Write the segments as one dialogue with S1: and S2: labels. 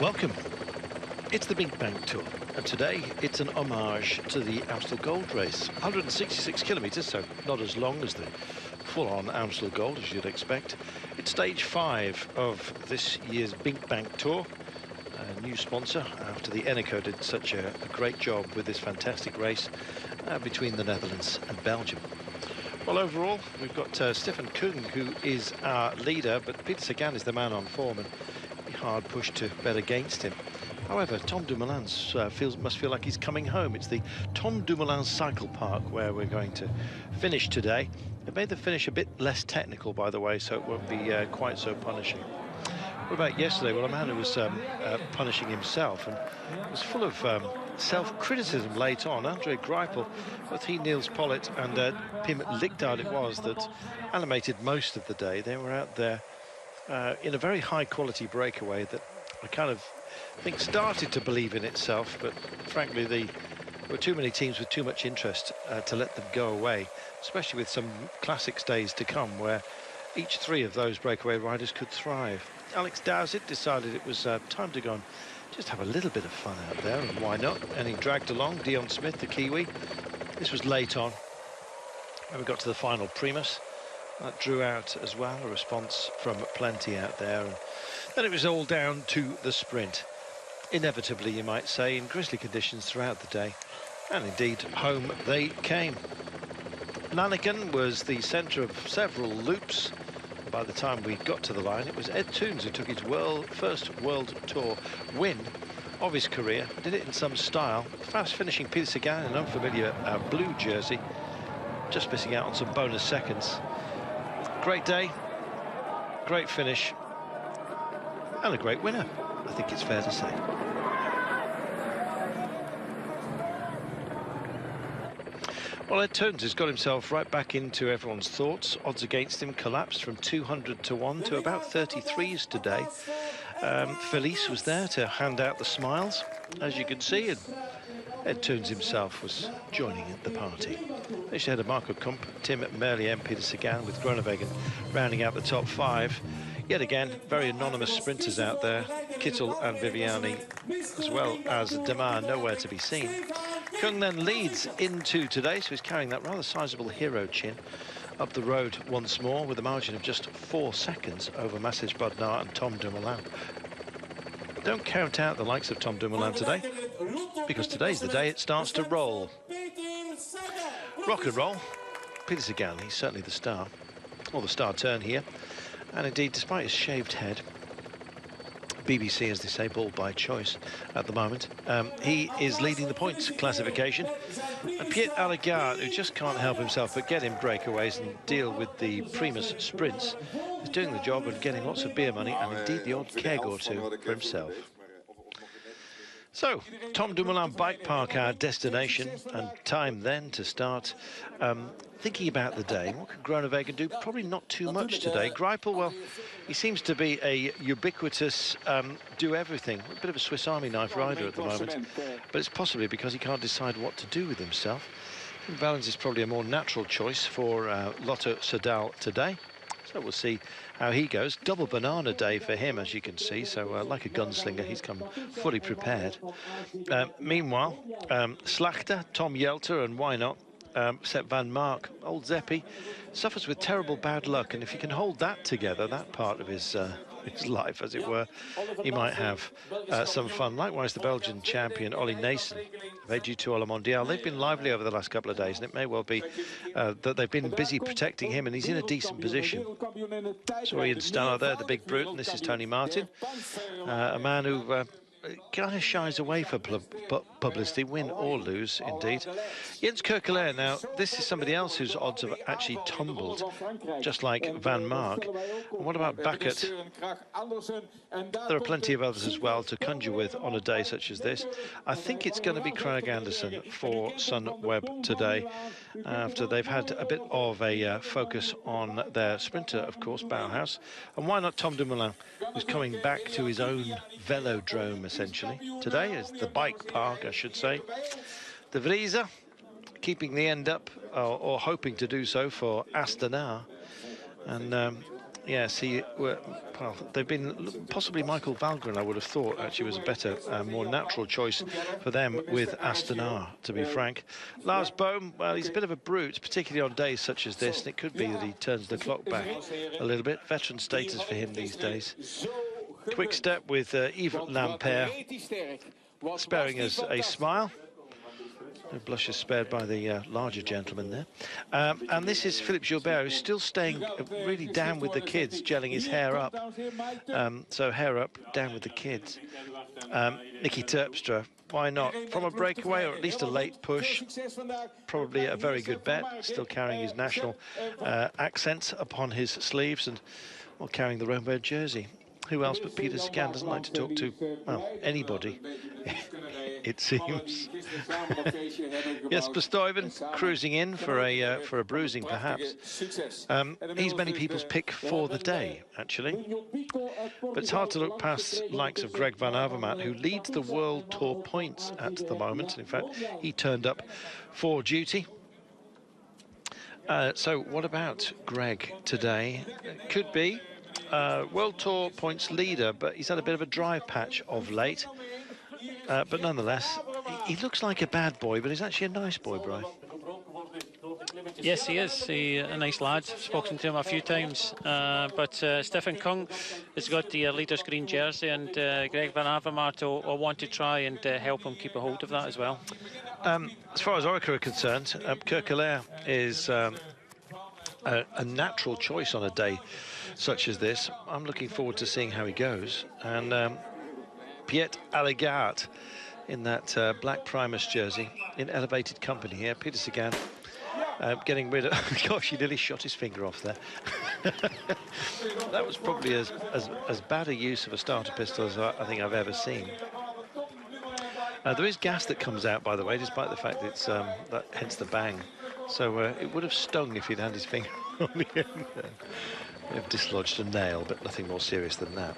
S1: Welcome. It's the BinckBank Tour, and today it's an homage to the Amstel Gold race. 166 kilometres, so not as long as the full-on Amstel Gold as you'd expect. It's stage 5 of this year's BinckBank Tour. A new sponsor after the Eneco did such a great job with this fantastic race between the Netherlands and Belgium. Well, overall, we've got Stefan Kung, who is our leader, but Peter Sagan is the man on form, and hard push to bet against him. However, Tom Dumoulin must feel like he's coming home. It's the Tom Dumoulin Cycle Park where we're going to finish today. It made the finish a bit less technical, by the way, so it won't be quite so punishing. What about yesterday? Well, a man who was punishing himself and was full of self-criticism late on. Andre Greipel, both he, Niels Pollitt and Pim Lichtard it was that animated most of the day. They were out there in a very high-quality breakaway that I kind of think started to believe in itself, but frankly there were too many teams with too much interest to let them go away, especially with some classics days to come where each three of those breakaway riders could thrive. Alex Dowsett decided it was time to go and just have a little bit of fun out there, and why not? And he dragged along Dion Smith, the Kiwi. This was late on when we got to the final Primus. That drew out as well a response from plenty out there, and then it was all down to the sprint. Inevitably, you might say, in grisly conditions throughout the day, and indeed home they came. Lanigan was the centre of several loops. By the time we got to the line, it was Ed Toons who took his first World Tour win of his career. Did it in some style. Fast finishing Peter Sagan in an unfamiliar blue jersey, just missing out on some bonus seconds. Great day, great finish, and a great winner, I think it's fair to say. Well, Ed Toons has got himself right back into everyone's thoughts. Odds against him collapsed from 200 to 1 to about 33s today. Felice was there to hand out the smiles, as you can see, and Ed Toons himself was joining at the party. They had a Marco Kump, Tim Merlier and Peter Sagan, with Groenewegen rounding out the top 5. Yet again, very anonymous sprinters out there. Kittel and Viviani, as well as Demar, nowhere to be seen. Kung then leads into today, so he's carrying that rather sizable hero chin up the road once more with a margin of just 4 seconds over Massage Bodnar and Tom Dumoulin. Don't count out the likes of Tom Dumoulin today, because today's the day it starts to roll. Rock and roll. Peter Sagan, he's certainly the star, or the star turn here. And indeed, despite his shaved head, BBC, as they say, ball by choice at the moment, he is leading the points classification. And Piet Allegaert, who just can't help himself but get in breakaways and deal with the Primus sprints, is doing the job and getting lots of beer money and indeed the odd keg or two for himself. So, Tom Dumoulin Bike Park, our destination, and time then to start thinking about the day. What could Groenewegen do? Probably not too much today. Greipel, well, he seems to be a ubiquitous do-everything, a bit of a Swiss Army knife rider at the moment, but it's possibly because he can't decide what to do with himself. Valens is probably a more natural choice for Lotto Soudal today. So we'll see how he goes. Double banana day for him, as you can see. So like a gunslinger, he's come fully prepared. Meanwhile, Slachter, Tom Jelter, and why not, Sepp van Mark, old Zeppi, suffers with terrible bad luck. And if he can hold that together, that part of his life, as it were, he might have some fun. Likewise, the Belgian champion, Ollie Naesen, of AG2 Ola Mondial. They've been lively over the last couple of days, and it may well be that they've been busy protecting him, and he's in a decent position. So Ian Stannard there, the big brute, and this is Tony Martin, a man who kind of shies away for publicity, win or lose, indeed. Jens Kerkelaer, now, this is somebody else whose odds have actually tumbled, just like Van Mark. And what about Bakkert? There are plenty of others as well to conjure with on a day such as this. I think it's going to be Craig Anderson for Sunweb today, after they've had a bit of a focus on their sprinter, of course, Bauhaus. And why not Tom Dumoulin, who's coming back to his own velodrome, essentially. Today is the bike park, I should say. De Vries keeping the end up, or hoping to do so, for Astana. And Yes, well, they've been possibly Michael Valgren, I would have thought, actually was a better, more natural choice for them with Astana, to be frank. Lars Bohm, well, he's a bit of a brute, particularly on days such as this, and it could be that he turns the clock back a little bit. Veteran status for him these days. Quick step with Yves Lampaert, sparing us a smile. No blushes spared by the larger gentleman there. And this is Philippe Gilbert, who's still staying really down with the kids, gelling his hair up. So hair up, down with the kids. Nicky Terpstra, why not? From a breakaway, or at least a late push. Probably a very good bet, still carrying his national accent upon his sleeves and well, carrying the Rome jersey. Who else but Peter Sagan doesn't like to talk to, well, anybody, it seems. Yes, Stuyven cruising in for a bruising, perhaps. He's many people's pick for the day, actually. But it's hard to look past the likes of Greg Van Avermaet, who leads the World Tour points at the moment. In fact, he turned up for duty. So what about Greg today? Could be. World Tour points leader, but he's had a bit of a dry patch of late. But nonetheless, he looks like a bad boy, but he's actually a nice boy, Brian.
S2: Yes, he is. He's a nice lad. I've spoken to him a few times. But Stefan Kung has got the leader's green jersey, and Greg Van Avermaet will want to try and help him keep a hold of that as well.
S1: As far as Orica are concerned, Kerkelaer is a natural choice on a day such as this. I'm looking forward to seeing how he goes. And Piet Alligaert in that black Primus jersey in elevated company here. Peter Sagan getting rid of... Gosh, he nearly shot his finger off there. That was probably as bad a use of a starter pistol as I think I've ever seen. There is gas that comes out, by the way, despite the fact it's hence the bang. So it would have stung if he'd had his finger on the end there. They've dislodged a nail, but nothing more serious than that.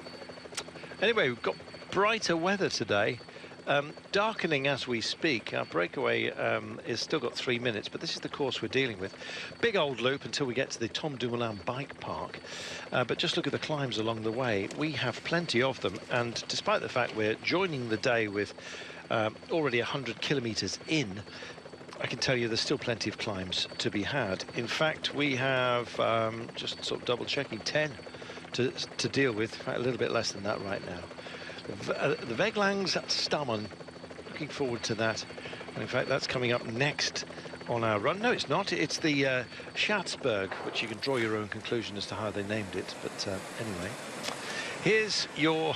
S1: Anyway, we've got brighter weather today. Darkening as we speak. Our breakaway is still got 3 minutes, but this is the course we're dealing with. Big old loop until we get to the Tom Dumoulin bike park. But just look at the climbs along the way. We have plenty of them, and despite the fact we're joining the day with already 100 kilometres in, I can tell you there's still plenty of climbs to be had. In fact, we have, just sort of double-checking, 10 to deal with. In fact, a little bit less than that right now. The Veglangs Stammen, looking forward to that. And in fact, that's coming up next on our run. No, it's not. It's the Schatzberg, which you can draw your own conclusion as to how they named it. But anyway, here's your...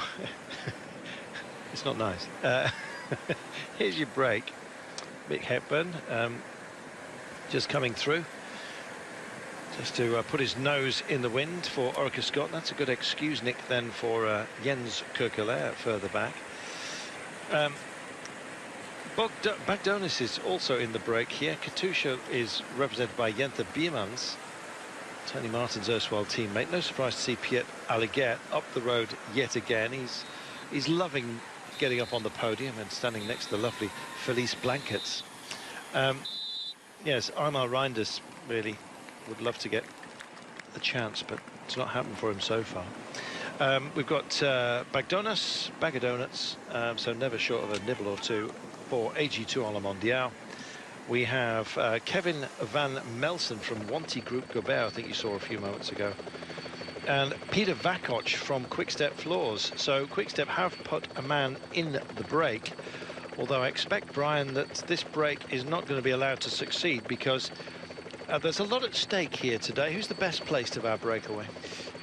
S1: It's not nice. Here's your break. Mick Hepburn just coming through, just to put his nose in the wind for Orica Scott. That's a good excuse, Nick, then for Jens Kerkelaer further back. Bagdonis is also in the break here. Katusha is represented by Jente Biermans, Tony Martin's erstwhile teammate. No surprise to see Piet Alligaert up the road yet again. He's loving getting up on the podium and standing next to the lovely Felice Blankets. Yes, Aymar Reinders really would love to get the chance, but it's not happened for him so far. We've got bag of donuts, so never short of a nibble or two for AG2 à la Mondiale. We have Kevin Van Melsen from Wanty Group Gobert, I think you saw a few moments ago. And Peter Vakoch from Quickstep Floors. So Quickstep have put a man in the break, although I expect, Brian, that this break is not going to be allowed to succeed because there's a lot at stake here today. Who's the best placed of our breakaway?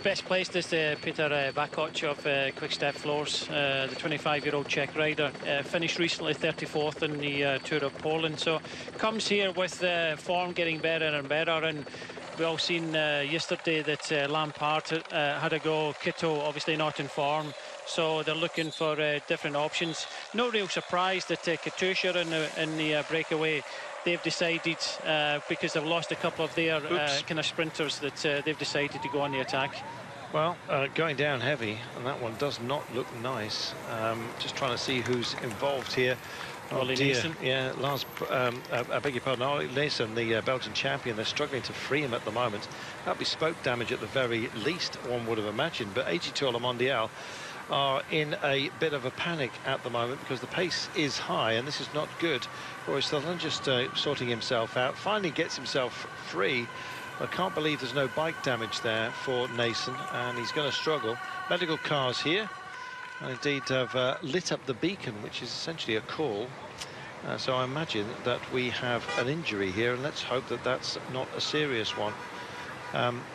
S2: Best placed is Peter Vakoch of Quickstep Floors, the 25-year-old Czech rider. Finished recently 34th in the Tour of Poland, so comes here with form getting better and better. And we all seen yesterday that Lampaert had a go. Kitto obviously not in form, so they're looking for different options. No real surprise that Katusha in the breakaway, they've decided, because they've lost a couple of their kind of sprinters, that they've decided to go on the attack.
S1: Well, going down heavy, and that one does not look nice. Just trying to see who's involved here. Oh
S2: Ollie
S1: dear,
S2: Nason.
S1: yeah, I beg your pardon, Ollie Nason, the Belgian champion. They're struggling to free him at the moment. That'd be spoke damage at the very least, one would have imagined. But AG2 Le Mondial are in a bit of a panic at the moment because the pace is high, and this is not good. Boris Sutherland just sorting himself out, finally gets himself free. I can't believe there's no bike damage there for Nason, and he's going to struggle. Medical cars here. And indeed have lit up the beacon, which is essentially a call. So I imagine that we have an injury here, and let's hope that that's not a serious one.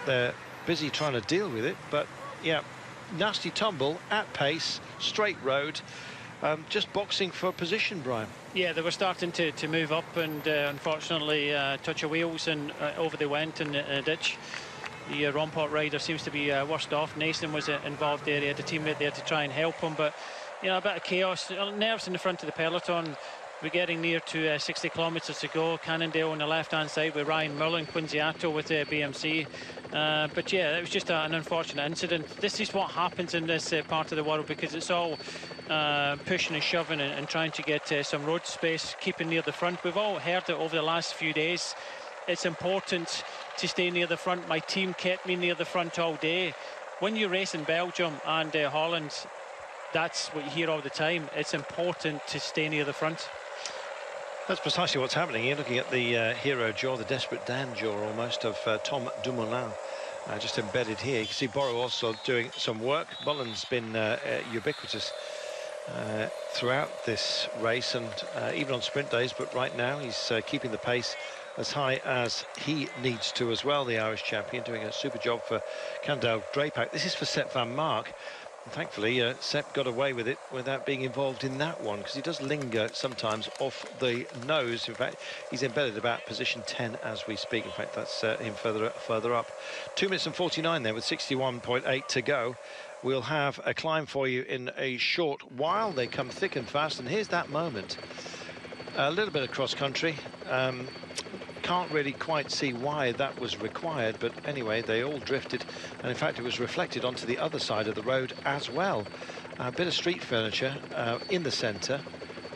S1: They're busy trying to deal with it, but yeah, nasty tumble at pace, straight road, just boxing for position, Brian.
S2: Yeah, they were starting to move up, and unfortunately touch of wheels, and over they went in a ditch. The Rompot rider seems to be worst off. Nason was involved there. He had a teammate there to try and help him, but you know, a bit of chaos, nerves in the front of the peloton. We're getting near to 60 kilometres to go. Cannondale on the left-hand side with Ryan Mullen, Quinziato with BMC. But yeah, it was just an unfortunate incident. This is what happens in this part of the world, because it's all pushing and shoving and trying to get some road space, keeping near the front. We've all heard it over the last few days. It's important to stay near the front. My team kept me near the front all day. When you race in Belgium and Holland, that's what you hear all the time. It's important to stay near the front.
S1: That's precisely what's happening. You're looking at the hero jaw, the desperate Dan jaw almost, of Tom Dumoulin, just embedded here. You can see Borrow also doing some work. Mullen's been ubiquitous throughout this race, and even on sprint days, but right now he's keeping the pace as high as he needs to as well. The Irish champion doing a super job for Cannondale Drapac. This is for Sepp van Mark. And thankfully, Sepp got away with it without being involved in that one, because he does linger sometimes off the nose. In fact, he's embedded about position 10 as we speak. In fact, that's him further up. 2 minutes and 49 there with 61.8 to go. We'll have a climb for you in a short while. They come thick and fast, and here's that moment. A little bit of cross-country. Can't really quite see why that was required, but anyway, they all drifted, and in fact it was reflected onto the other side of the road as well. A bit of street furniture in the centre,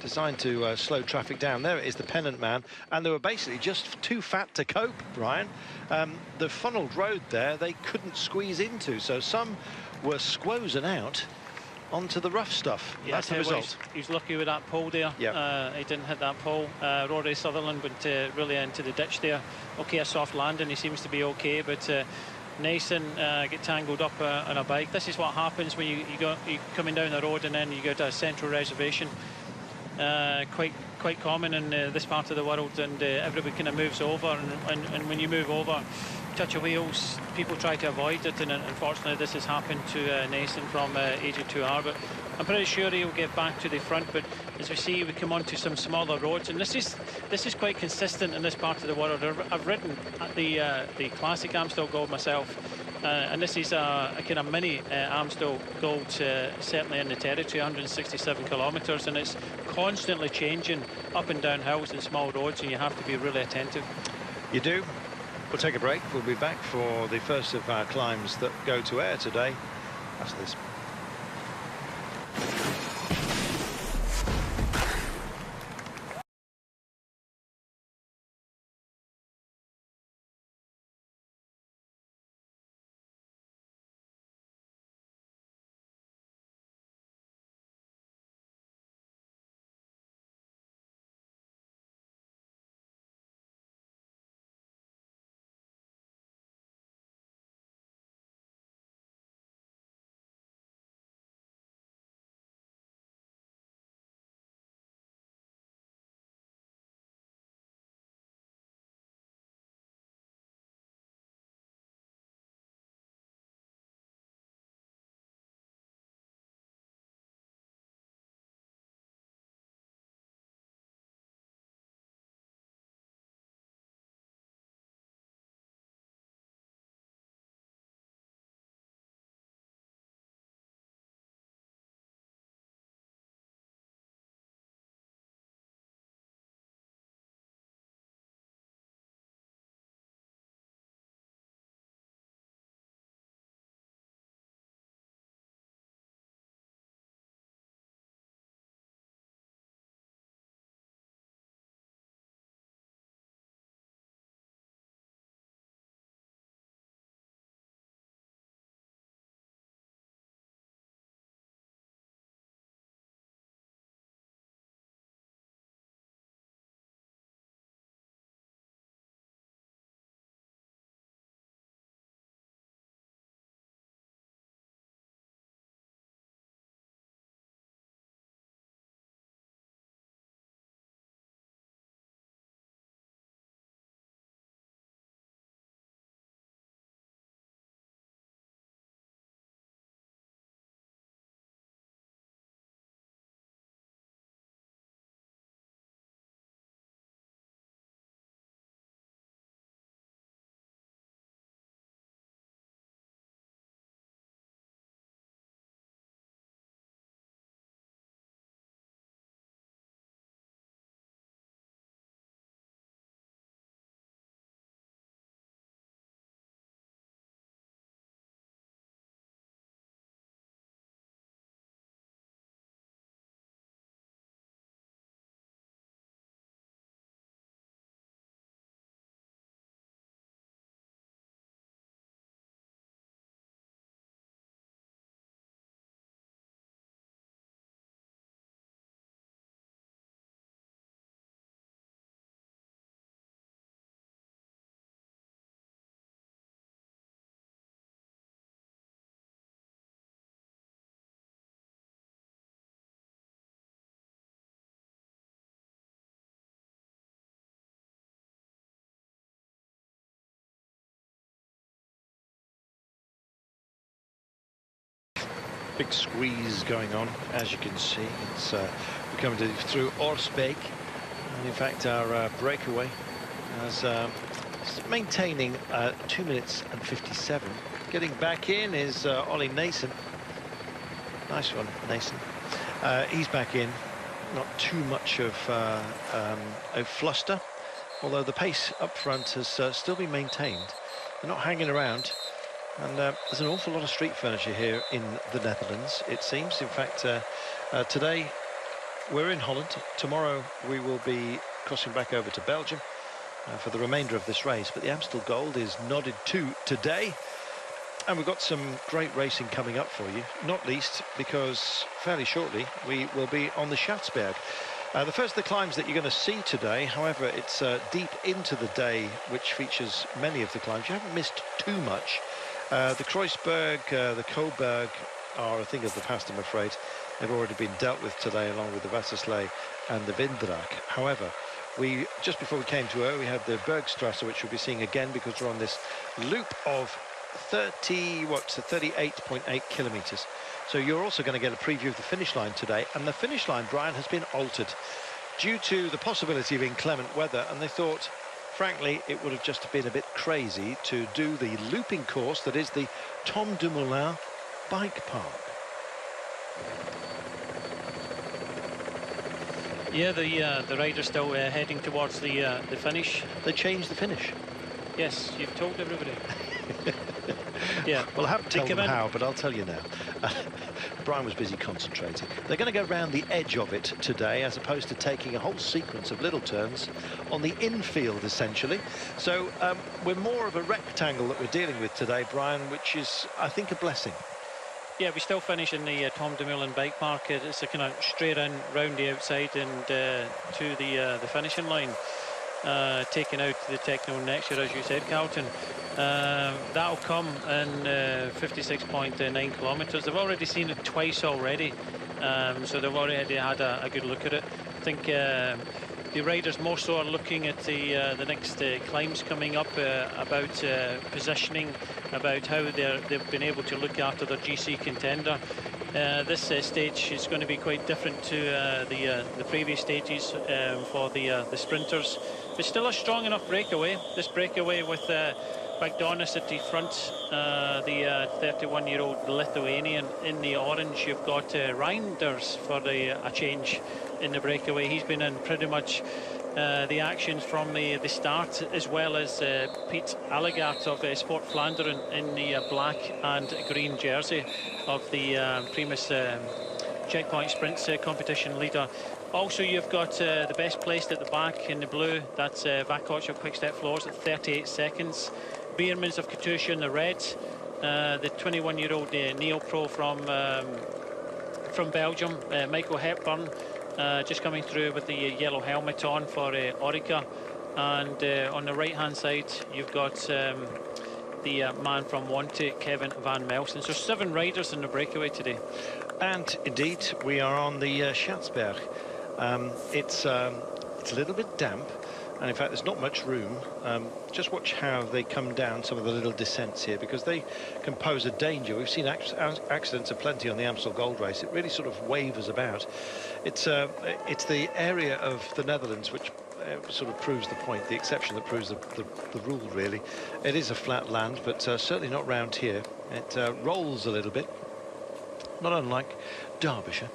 S1: designed to slow traffic down. There it is, the pennant man, and they were basically just too fat to cope, Brian. The funneled road there, they couldn't squeeze into, so some were squozing out onto the rough stuff.
S2: Yeah,
S1: that's the result.
S2: He's lucky with that pole there.
S1: Yeah.
S2: He didn't hit that pole. Rory Sutherland went really into the ditch there. Okay, a soft landing, he seems to be okay, but Nason get tangled up on a bike. This is what happens when you're coming down the road and then you get a central reservation. Quite common in this part of the world, and everybody kind of moves over, and when you move over, touch of wheels, people try to avoid it, and unfortunately this has happened to Nason from AG2R, but I'm pretty sure he'll get back to the front. But as we see, we come onto some smaller roads, and this is quite consistent in this part of the world. I've ridden at the classic Amstel Gold myself, and this is a kind of mini Amstel Gold, certainly in the territory, 167 kilometres, and it's constantly changing up and down hills and small roads, and you have to be really attentive.
S1: You do. We'll take a break. We'll be back for the first of our climbs that go to air today after this. big squeeze going on, as you can see. It's we're coming through Orsbeek, and in fact our breakaway is maintaining 2 minutes and 57. Getting back in is Ollie Nason. Nice one, Nason. He's back in. Not too much of a fluster, although the pace up front has still been maintained. They're not hanging around, and there's an awful lot of street furniture here in the Netherlands, it seems. In fact, today we're in Holland. Tomorrow we will be crossing back over to Belgium for the remainder of this race, but the Amstel Gold is nodded to today. And we've got some great racing coming up for you, not least because fairly shortly we will be on the Schatzberg. The first of the climbs that you're going to see today, however, it's deep into the day, which features many of the climbs. You haven't missed too much. The Kreuzberg, the Coburg are a thing of the past, I'm afraid. They've already been dealt with today, along with the Wasserslee and the Winddraak. However, just before we came to her, we had the Bergstrasse, which we'll be seeing again because we're on this loop of 38.8 kilometers. So you're also going to get a preview of the finish line today, and the finish line, Brian, has been altered due to the possibility of inclement weather, and they thought, frankly, it would have just been a bit crazy to do the looping course that is the Tom Dumoulin bike park.
S2: Yeah, the rider's still heading towards the finish.
S1: They changed the finish.
S2: Yes, you've told everybody. Yeah.
S1: Well, I haven't told them how, but I'll tell you now. Brian was busy concentrating. They're going to go round the edge of it today, as opposed to taking a whole sequence of little turns on the infield, essentially. So we're more of a rectangle that we're dealing with today, Brian, which is, I think, a blessing.
S2: Yeah, we still finish in the Tom Dumoulin bike park. It's a kind of straight in, round the outside, and to the finishing line. Taking out the Techno next year, as you said, Carlton. That'll come in 56.9 kilometres. They've already seen it twice already, so they've already had a good look at it. I think the riders more so are looking at the next climbs coming up, about positioning, about how they've been able to look after their GC contender. This stage is going to be quite different to the previous stages for the sprinters. But still a strong enough breakaway. This breakaway with McDonis at the front, the 31-year-old Lithuanian in the orange. You've got Reinders for a change in the breakaway. He's been in pretty much the actions from the start, as well as Piet Allegaert of Sport Vlaanderen in the black and green jersey of the Primus Checkpoint Sprints competition leader. Also, you've got the best placed at the back in the blue. That's Vakoc of Quick Step Floors at 38 seconds. Beermans of Katusha in the red. The 21-year-old Neo-Pro from Belgium, Michael Hepburn, just coming through with the yellow helmet on for Orica. And on the right-hand side, you've got the man from Wanty, Kevin Van Melsen. So 7 riders in the breakaway today.
S1: And indeed, we are on the Schatzberg. It's a little bit damp, and in fact there's not much room. Just watch how they come down some of the little descents here, because they can pose a danger. We've seen accidents aplenty on the Amstel Gold Race. It really sort of wavers about. It's the area of the Netherlands which sort of proves the point, the exception that proves the rule, really. It is a flat land, but certainly not round here. It rolls a little bit, not unlike Derbyshire.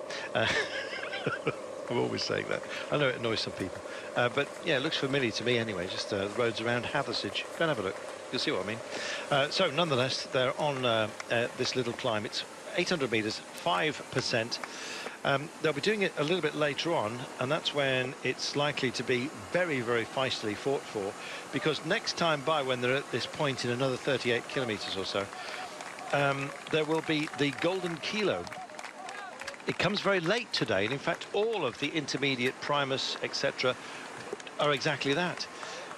S1: I'm always saying that. I know it annoys some people. But, yeah, it looks familiar to me anyway, just the roads around Hathersage. Go and have a look. You'll see what I mean. So, nonetheless, they're on this little climb. It's 800 metres, 5%. They'll be doing it a little bit later on, and that's when it's likely to be very, very feistily fought for, because next time by, when they're at this point in another 38 kilometres or so, there will be the Golden Kilo. It comes very late today, and in fact all of the intermediate Primus etc are exactly that.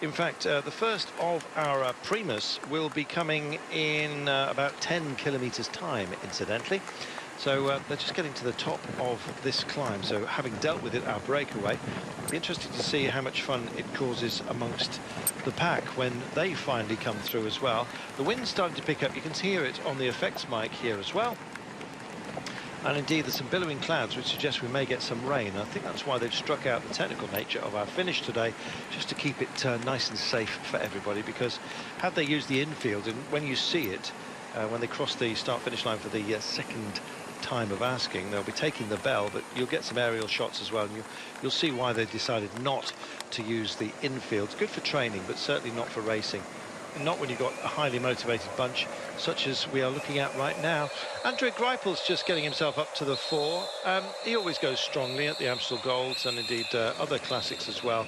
S1: In fact, the first of our Primus will be coming in about 10 kilometers time, incidentally. So they're just getting to the top of this climb. So having dealt with it, our breakaway, it'll be interesting to see how much fun it causes amongst the pack when they finally come through as well. The wind's starting to pick up. You can hear it on the effects mic here as well. And indeed, there's some billowing clouds which suggest we may get some rain. I think that's why they've struck out the technical nature of our finish today, just to keep it nice and safe for everybody, because had they used the infield, and when you see it, when they cross the start-finish line for the second time of asking, they'll be taking the bell, but you'll get some aerial shots as well, and you'll see why they decided not to use the infield. It's good for training, but certainly not for racing. Not when you've got a highly motivated bunch such as we are looking at right now. Andrea Greipel's just getting himself up to the 4. He always goes strongly at the Amstel Golds and indeed other classics as well.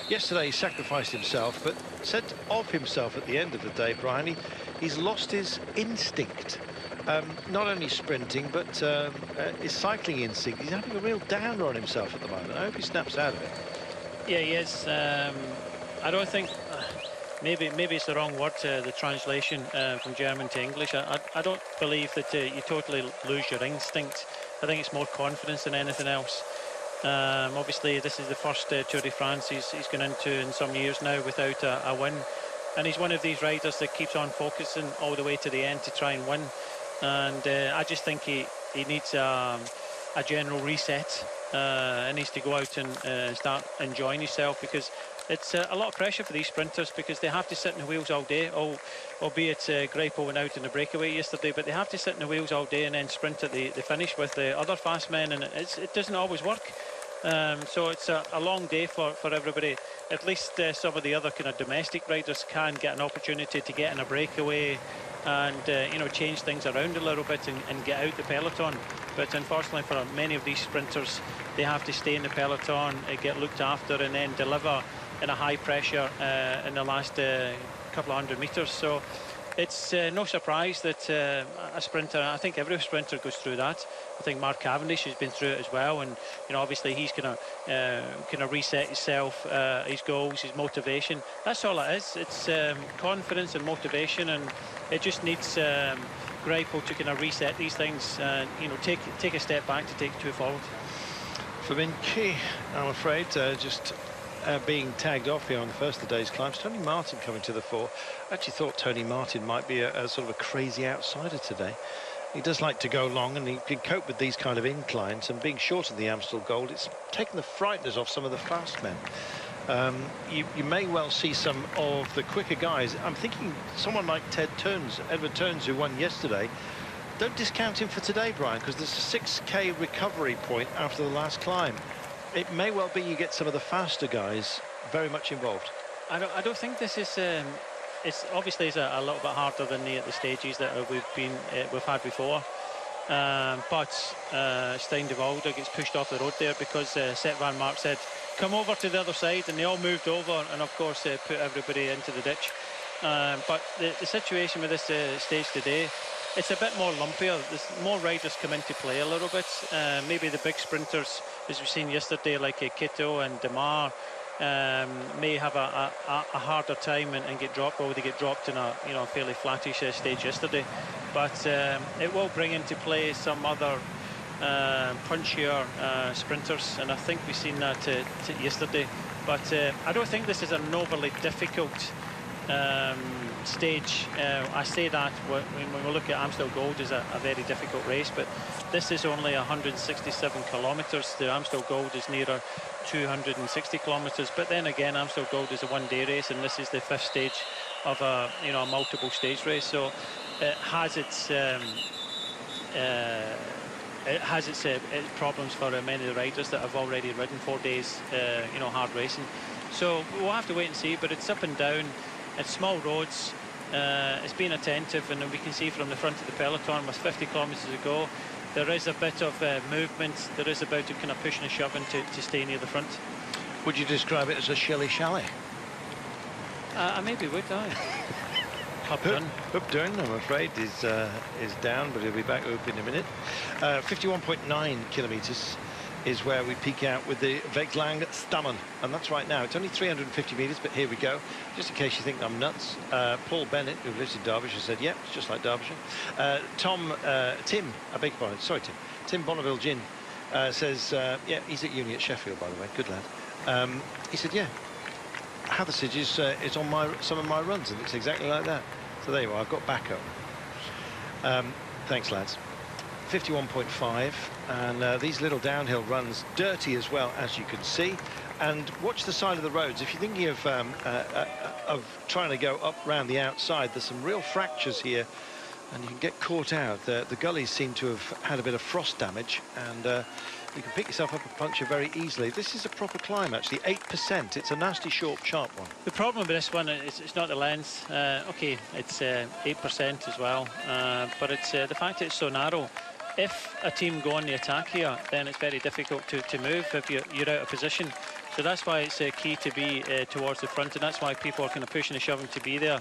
S1: Yesterday he sacrificed himself, but said of himself at the end of the day, Brian, he's lost his instinct. Not only sprinting, but his cycling instinct. He's having a real downer on himself at the moment. I hope he snaps out of it.
S2: Yeah, he is. I don't think... Maybe it's the wrong word, the translation from German to English. I don't believe that you totally lose your instinct. I think it's more confidence than anything else. Obviously, this is the first Tour de France he's gone into in some years now without a win. And he's one of these riders that keeps on focusing all the way to the end to try and win. And I just think he needs a general reset. He needs to go out and start enjoying himself, because it's a lot of pressure for these sprinters, because they have to sit in the wheels all day. Albeit Greipel went out in the breakaway yesterday, but they have to sit in the wheels all day and then sprint at the finish with the other fast men, and it doesn't always work. So it's a long day for everybody. At least some of the other kind of domestic riders can get an opportunity to get in a breakaway and you know, change things around a little bit and get out the peloton. But unfortunately for many of these sprinters, they have to stay in the peloton, get looked after, and then deliver in a high pressure in the last couple of 100 meters. So it's no surprise that a sprinter, I think every sprinter goes through that. I think Mark Cavendish has been through it as well, and you know, obviously he's gonna reset himself, his goals, his motivation. That's all it is. It's confidence and motivation, and it just needs Greipel to kind of reset these things, you know, take a step back to take two forward.
S1: For Vinci, I'm afraid, just being tagged off here on the first of the day's climbs. Tony Martin coming to the fore. I actually thought Tony Martin might be a sort of a crazy outsider today. He does like to go long, and he can cope with these kind of inclines, and being short of the Amstel Gold, it's taken the frighteners off some of the fast men. You may well see some of the quicker guys. I'm thinking someone like Edward Turns, who won yesterday. Don't discount him for today, Brian, because there's a 6K recovery point after the last climb. It may well be you get some of the faster guys very much involved.
S2: I don't think this is. It's obviously a little bit harder than the stages that we've had before. But Stein de Walde gets pushed off the road there because Sepp van Mark said, "Come over to the other side," and they all moved over, and of course put everybody into the ditch. But the situation with this stage today, it's a bit more lumpier. There's more riders come into play a little bit. Maybe the big sprinters, as we've seen yesterday, like Kitto and Demar, may have a harder time and get dropped. Well, they get dropped in a fairly flattish stage yesterday. But it will bring into play some other punchier sprinters, and I think we've seen that yesterday. But I don't think this is an overly difficult stage. I say that when we look at Amstel Gold is a very difficult race, but this is only 167 kilometers. The Amstel Gold is nearer 260 kilometers, but then again, Amstel Gold is a one-day race, and this is the fifth stage of a multiple stage race. So it has its problems for many of the riders that have already ridden 4 days hard racing. So we'll have to wait and see, but it's up and down. It's small roads. It's been attentive, and we can see from the front of the peloton with 50 kilometers to go, there is a bit of movement. There is a bit of kind of pushing and shoving to stay near the front.
S1: Would you describe it as a shilly-shally?
S2: I maybe would, aye.
S1: Up Dern, I'm afraid, is down, but he'll be back up in a minute. 51.9 kilometers is where we peak out with the Veglang Stammen, and that's right now. It's only 350 meters, but here we go. Just in case you think I'm nuts, Paul Bennett, who lives in Derbyshire, said, "Yep, it's just like Derbyshire." Tim, I beg your pardon, sorry, Tim Bonneville Gin says, yeah, he's at uni at Sheffield, by the way, good lad. He said, yeah, Hathersage is on some of my runs, and it's exactly like that. So there you are, I've got backup. Thanks, lads. 51.5, and these little downhill runs dirty as well, as you can see. And watch the side of the roads. If you're thinking of trying to go up round the outside, there's some real fractures here, and you can get caught out. The gullies seem to have had a bit of frost damage, and you can pick yourself up a puncture very easily. This is a proper climb, actually. 8%. It's a nasty, short, sharp one.
S2: The problem with this one is it's not the length. Okay, it's 8% as well, but it's the fact that it's so narrow. If a team go on the attack here, then it's very difficult to move if you're out of position. So that's why it's key to be towards the front, and that's why people are kind of pushing and shoving to be there.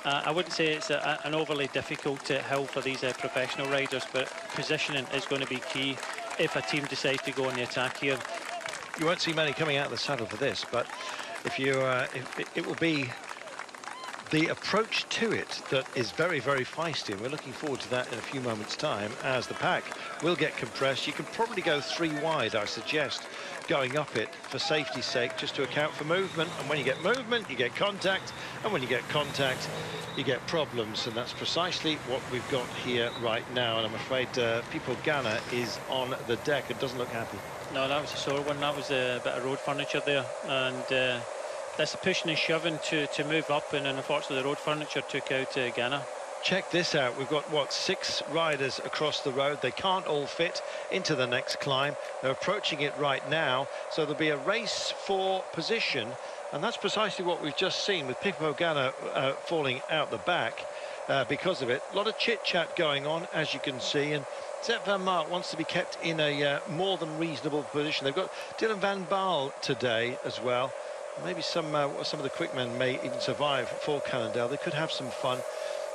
S2: I wouldn't say it's an overly difficult hill for these professional riders, but positioning is going to be key if a team decides to go on the attack here.
S1: You won't see many coming out of the saddle for this, but if you, it will be the approach to it that is very, very feisty, and we're looking forward to that in a few moments' time as the pack will get compressed. You can probably go 3 wide, I suggest, going up it for safety's sake, just to account for movement. And when you get movement, you get contact, and when you get contact, you get problems, and that's precisely what we've got here right now. And I'm afraid Pipo Ganna is on the deck and doesn't look happy.
S2: No, that was a sore one. That was a bit of road furniture there, and that's the pushing and shoving to move up, and unfortunately the road furniture took out Ganna.
S1: Check this out. We've got, what, 6 riders across the road. They can't all fit into the next climb. They're approaching it right now, so there'll be a race for position, and that's precisely what we've just seen, with Pipo Ganna falling out the back because of it. A lot of chit-chat going on, as you can see, and Sepp van Mark wants to be kept in a more than reasonable position. They've got Dylan van Baal today as well. Maybe some of the quick men may even survive for Cannondale. They could have some fun.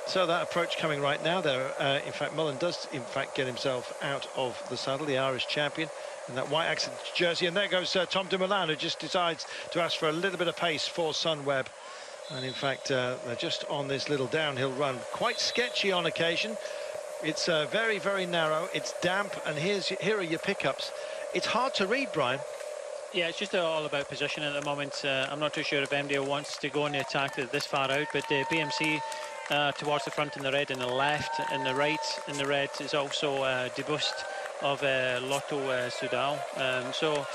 S1: So that approach coming right now there. In fact, Mullen does in fact get himself out of the saddle, the Irish champion, in that white accent jersey. And there goes Tom Dumoulin, who just decides to ask for a little bit of pace for Sunweb. And in fact, they're just on this little downhill run, quite sketchy on occasion. It's very, very narrow. It's damp, and here are your pickups. It's hard to read, Brian.
S2: Yeah, it's just all about position at the moment. I'm not too sure if MDO wants to go on the attack this far out, but BMC towards the front in the red and the left, and the right in the red is also Debust of Lotto Soudal. So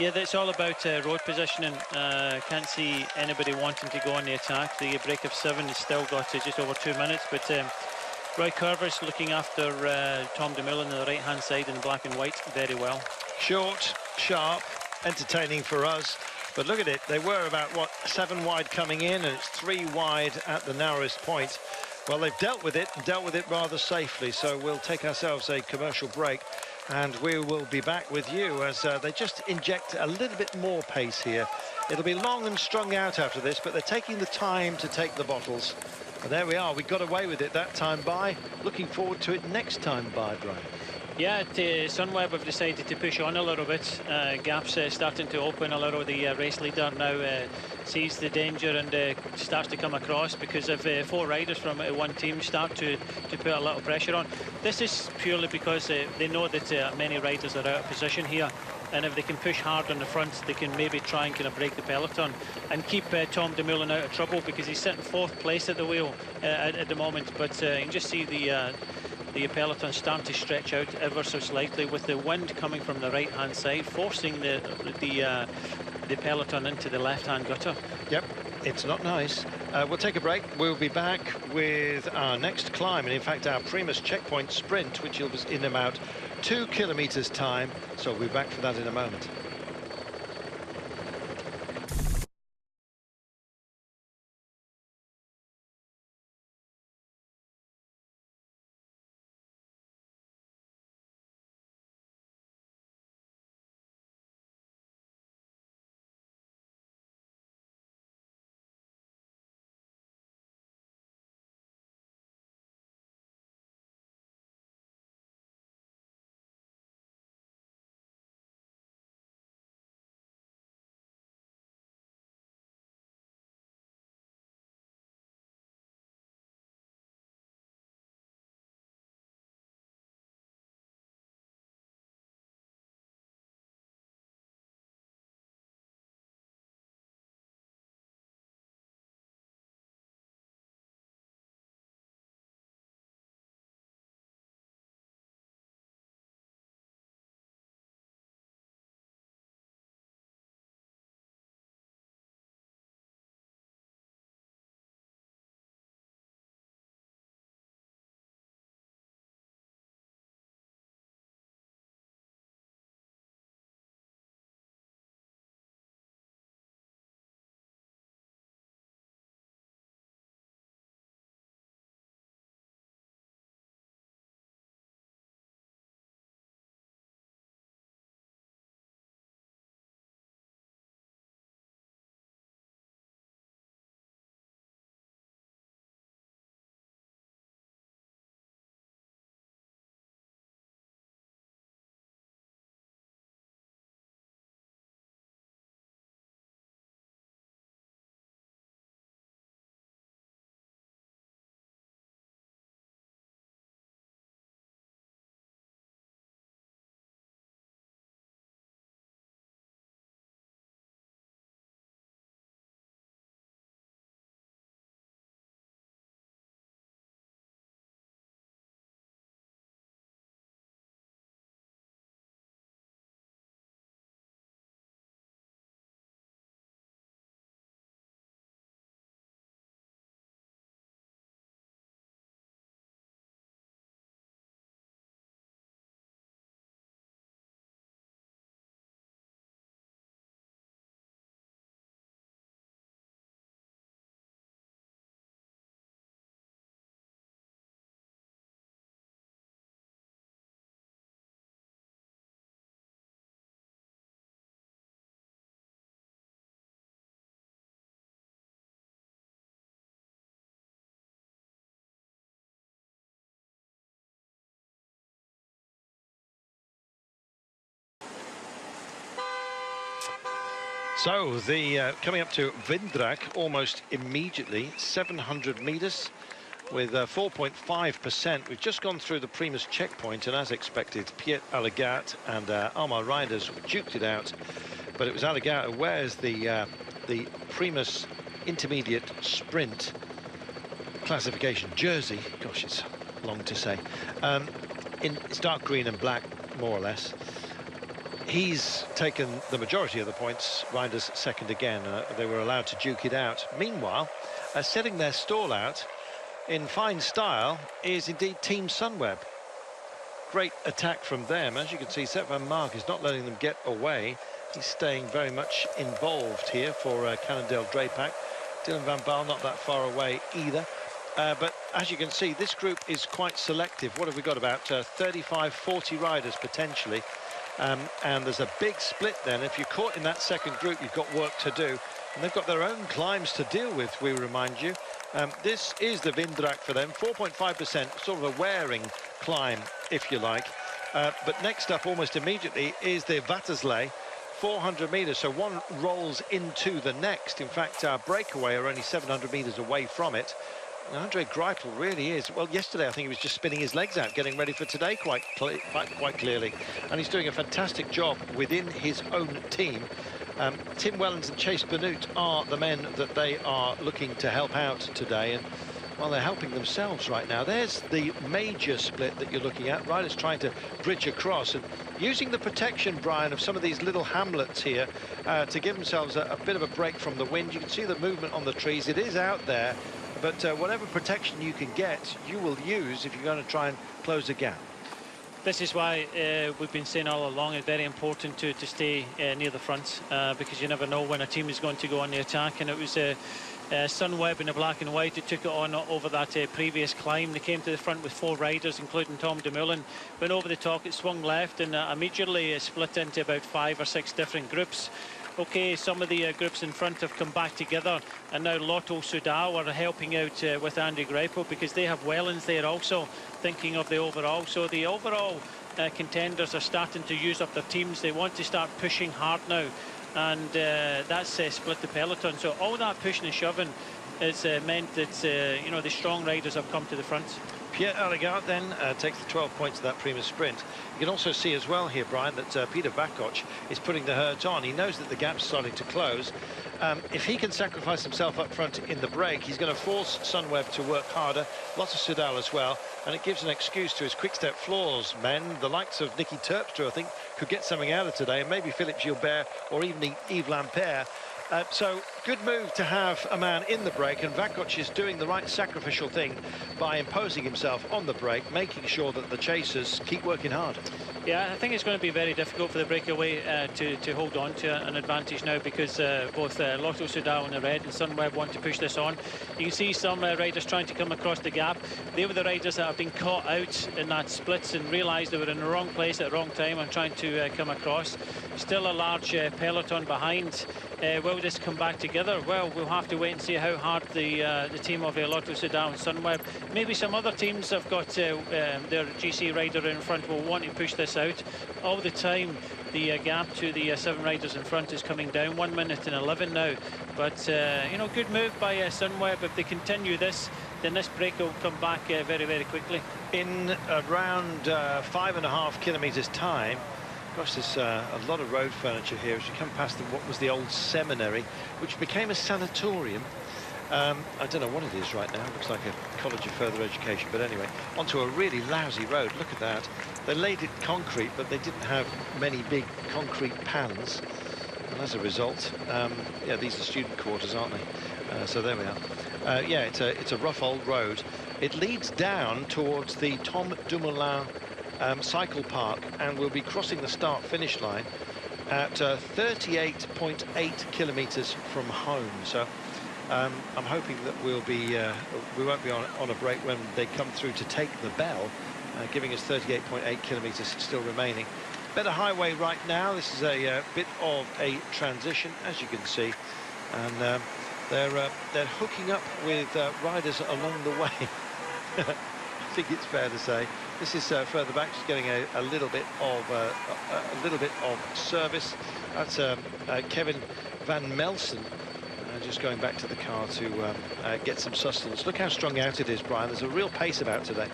S2: yeah, it's all about road positioning. Can't see anybody wanting to go on the attack. The break of 7 has still got just over 2 minutes, but Roy Curvis looking after Tom Dumoulin on the right hand side in the black and white very well.
S1: Short, sharp, entertaining for us, but look at it. They were about, what, 7 wide coming in, and it's 3 wide at the narrowest point. Well, they've dealt with it, and dealt with it rather safely, so we'll take ourselves a commercial break, and we will be back with you as they just inject a little bit more pace here. It'll be long and strung out after this, but they're taking the time to take the bottles. And there we are. We got away with it that time by. Looking forward to it next time by, Brian.
S2: Yeah, Sunweb have decided to push on a little bit. Gaps starting to open a little. The race leader now sees the danger and starts to come across, because if 4 riders from one team start to put a little pressure on. This is purely because they know that many riders are out of position here, and if they can push hard on the front, they can maybe try and kind of break the peloton and keep Tom Dumoulin out of trouble, because he's sitting 4th place at the wheel at the moment. But you can just see the peloton starting to stretch out ever so slightly, with the wind coming from the right hand side, forcing the peloton into the left hand gutter.
S1: Yep, it's not nice. We'll take a break. We'll be back with our next climb, and in fact our Primus checkpoint sprint, which is in about 2 kilometers time. So we'll be back for that in a moment. So the coming up to Vindrak almost immediately, 700 metres with 4.5%. We've just gone through the Primus checkpoint, and as expected, Piet Allegaert and Armand Reinders duked it out. But it was Allegaert who wears the Primus intermediate sprint classification jersey. Gosh, it's long to say. It's dark green and black, more or less. He's taken the majority of the points. Reinders second again. They were allowed to duke it out. Meanwhile, setting their stall out in fine style is indeed Team Sunweb. Great attack from them. As you can see, Sepp van Mark is not letting them get away. He's staying very much involved here for Cannondale Drapac. Dylan van Baal not that far away either. But as you can see, this group is quite selective. What have we got? About 35, 40 riders potentially. And there's a big split then. If you're caught in that second group, you've got work to do. And they've got their own climbs to deal with, we remind you. This is the Vindrak for them, 4.5%, sort of a wearing climb, if you like. But next up, almost immediately, is the Watersley, 400 metres. So one rolls into the next. In fact, our breakaway are only 700 metres away from it. Andre Greipel really is. Well, yesterday I think he was just spinning his legs out, getting ready for today quite clearly. And he's doing a fantastic job within his own team. Tim Wellens and Chase Benoot are the men that they are looking to help out today. And, well, they're helping themselves right now. There's the major split that you're looking at. Riders trying to bridge across and using the protection, Brian, of some of these little hamlets here to give themselves a bit of a break from the wind. You can see the movement on the trees. It is out there. But whatever protection you can get, you will use if you're going to try and close a gap.
S2: This is why we've been saying all along it's very important to stay near the front because you never know when a team is going to go on the attack. And it was Sunweb in the black and white who took it on over that previous climb. They came to the front with 4 riders, including Tom Dumoulin. Went over the top, it swung left and immediately split into about 5 or 6 different groups. Okay, some of the groups in front have come back together, and now Lotto Soudal are helping out with Andre Greipel because they have Wellens there also, thinking of the overall. So the overall contenders are starting to use up their teams. They want to start pushing hard now, and that's split the peloton. So all that pushing and shoving has meant that you know, the strong riders have come to the front.
S1: Piet Allegaert then takes the 12 points of that Primus sprint. You can also see as well here, Brian, that Peter Vakoc is putting the hurt on. He knows that the gap's starting to close. If he can sacrifice himself up front in the break, he's going to force Sunweb to work harder. Lots of Soudal as well, and it gives an excuse to his quick-step floors men. The likes of Nicky Terpstra, I think, could get something out of today, and maybe Philippe Gilbert or even Yves Lampaert. So good move to have a man in the break, and Vakoc is doing the right sacrificial thing by imposing himself on the break, making sure that the chasers keep working hard.
S2: Yeah, I think it's going to be very difficult for the breakaway to hold on to an advantage now because both Lotto Soudal in the red and Sunweb want to push this on. You can see some riders trying to come across the gap. They were the riders that have been caught out in that splits and realised they were in the wrong place at the wrong time and trying to come across. Still a large peloton behind. Will this come back together? Well, we'll have to wait and see how hard the team of Lotto Soudal and Sunweb. Maybe some other teams have got their GC rider in front will want to push this out. All the time the gap to the 7 riders in front is coming down, 1 minute and 11 now. But you know, good move by Sunweb. If they continue this, then this break will come back very, very quickly. In around 5.5 kilometres time. Gosh, there's a lot of road furniture here as you come past what was the old seminary, which became a sanatorium. I don't know what it is right now. It looks like a college of further education. But anyway, onto a really lousy road. Look at that. They laid it concrete, but they didn't have many big concrete pans. And as a result, yeah, these are student quarters, aren't they? So there we are. Yeah, it's a rough old road. It leads down towards the Tom Dumoulin cycle park, and we'll be crossing the start-finish line at 38.8 kilometres from home. So I'm hoping that we won't be on a break when they come through to take the bell, giving us 38.8 kilometres still remaining. Better highway right now. This is a bit of a transition, as you can see, and they're hooking up with riders along the way. I think it's fair to say.
S1: This is further back, just getting a little bit of a little bit of service. That's Kevin Van Melsen. Just going back to the car to get some sustenance. Look how strung out it is, Brian. There's a real pace about today.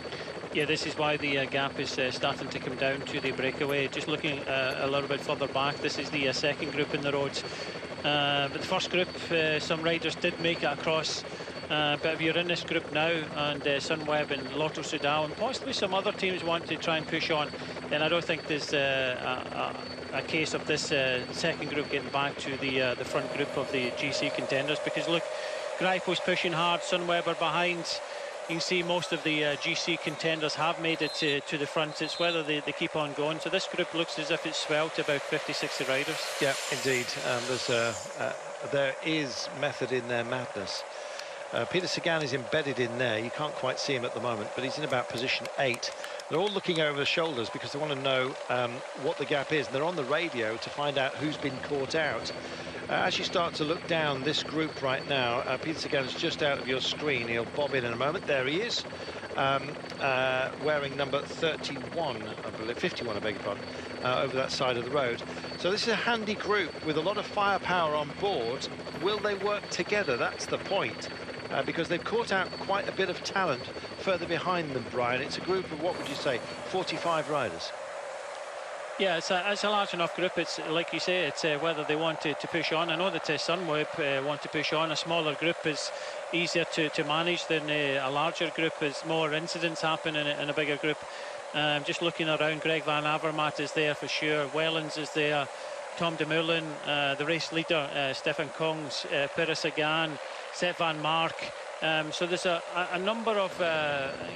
S2: Yeah, this is why the gap is starting to come down to the breakaway. Just looking a little bit further back, this is the second group in the roads. But the first group, some riders did make it across. But if you're in this group now, and Sunweb and Lotto Soudal, and possibly some other teams want to try and push on, then I don't think there's a case of this second group getting back to the front group of the GC contenders. Because look, Greifo's pushing hard, Sunweb are behind. You can see most of the GC contenders have made it to the front. It's whether they keep on going. So this group looks as if it's swelled to about 50, 60 riders.
S1: Yeah, indeed. There is method in their madness. Peter Sagan is embedded in there. You can't quite see him at the moment, but he's in about position 8. They're all looking over their shoulders because they want to know what the gap is. And they're on the radio to find out who's been caught out. As you start to look down this group right now, Peter Sagan's just out of your screen. He'll bob in a moment. There he is, wearing number 31, I believe, 51, I beg your pardon, over that side of the road. So this is a handy group with a lot of firepower on board. Will they work together? That's the point. Because they've caught out quite a bit of talent further behind them, Brian. It's a group of, what would you say, 45 riders?
S2: Yeah, it's a large enough group. It's like you say, it's whether they want to push on. I know that Sunweb want to push on. A smaller group is easier to manage than a larger group. There's more incidents happen in a bigger group. Just looking around, Greg Van Avermaet is there for sure. Wellens is there. Tom Dumoulin, the race leader, Stefan Kongs, Peter Sagan, Sepp van Mark. So there's a number of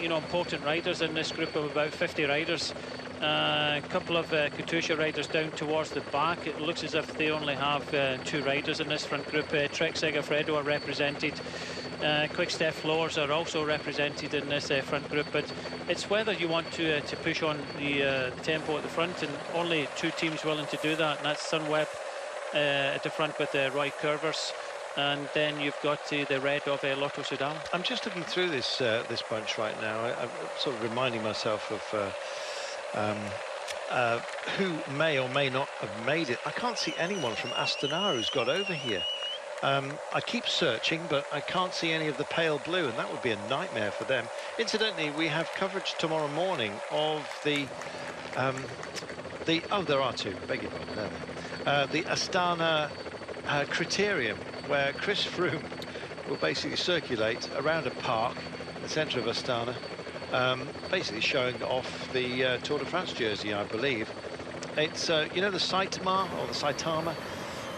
S2: important riders in this group of about 50 riders. A couple of Katusha riders down towards the back. It looks as if they only have 2 riders in this front group. Trek Segafredo are represented. Quick Step Floors are also represented in this front group. But it's whether you want to push on the tempo at the front, and only 2 teams willing to do that, and that's Sunweb at the front with Roy Curvers. And then you've got the red of Lotto Soudal.
S1: I'm just looking through this bunch right now. I'm sort of reminding myself of who may or may not have made it. I can't see anyone from Astana who's got over here. I keep searching, but I can't see any of the pale blue, and that would be a nightmare for them. Incidentally, we have coverage tomorrow morning of the oh, there are 2, beg your pardon, there. The Astana Criterium, where Chris Froome will basically circulate around a park in the centre of Astana, basically showing off the Tour de France jersey, I believe. It's, you know, the Saitama or the Saitama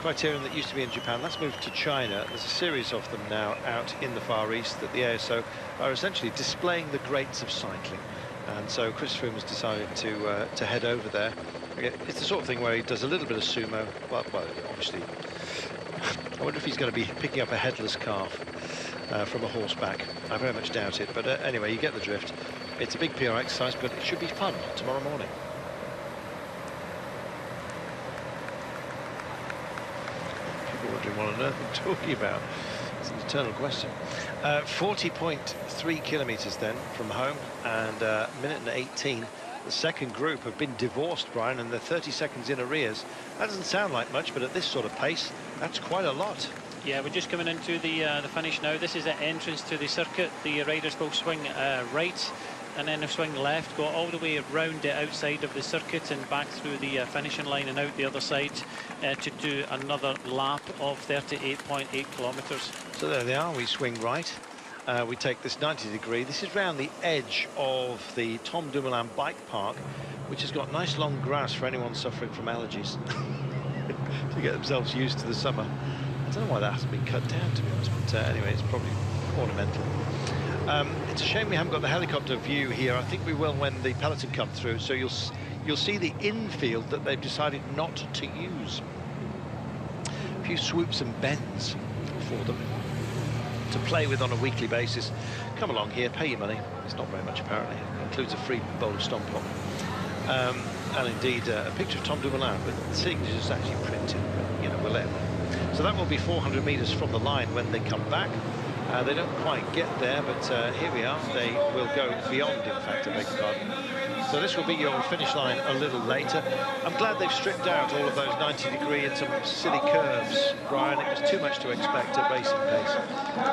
S1: Criterium that used to be in Japan. That's moved to China. There's a series of them now out in the Far East that the ASO are essentially displaying the greats of cycling. And so Chris Froome has decided to head over there. It's the sort of thing where he does a little bit of sumo. Well, obviously, I wonder if he's going to be picking up a headless calf from a horseback. I very much doubt it. But anyway, you get the drift. It's a big PR exercise, but it should be fun tomorrow morning. People wondering what on earth I'm talking about. It's an eternal question. 40.3 kilometres then from home, and minute and 18. The second group have been divorced, Brian, and they're 30 seconds in arrears. That doesn't sound like much, but at this sort of pace, that's quite a lot.
S2: Yeah, we're just coming into the finish now. This is the entrance to the circuit. The riders will swing right, and then they'll swing left, go all the way around the outside of the circuit and back through the finishing line and out the other side to do another lap of 38.8 kilometres.
S1: So there they are. We swing right. We take this 90 degree. This is round the edge of the Tom Dumoulin bike park, which has got nice long grass for anyone suffering from allergies to get themselves used to the summer. I don't know why that hasn't been cut down, to be honest, but anyway, it's probably ornamental. It's a shame we haven't got the helicopter view here. I think we will when the peloton come through, so you'll see the infield that they've decided not to use. A few swoops and bends for them to play with on a weekly basis. Come along here, pay your money. It's not very much, apparently. It includes a free bowl of stomp pop. And indeed, a picture of Tom Dumoulin, but the signature is actually printed, but, you know, we'll let them. So that will be 400 metres from the line when they come back. They don't quite get there, but here we are. They will go beyond, in fact, I beg your pardon. So this will be your finish line a little later. I'm glad they've stripped out all of those 90-degree and some silly curves, Brian. It was too much to expect at racing pace.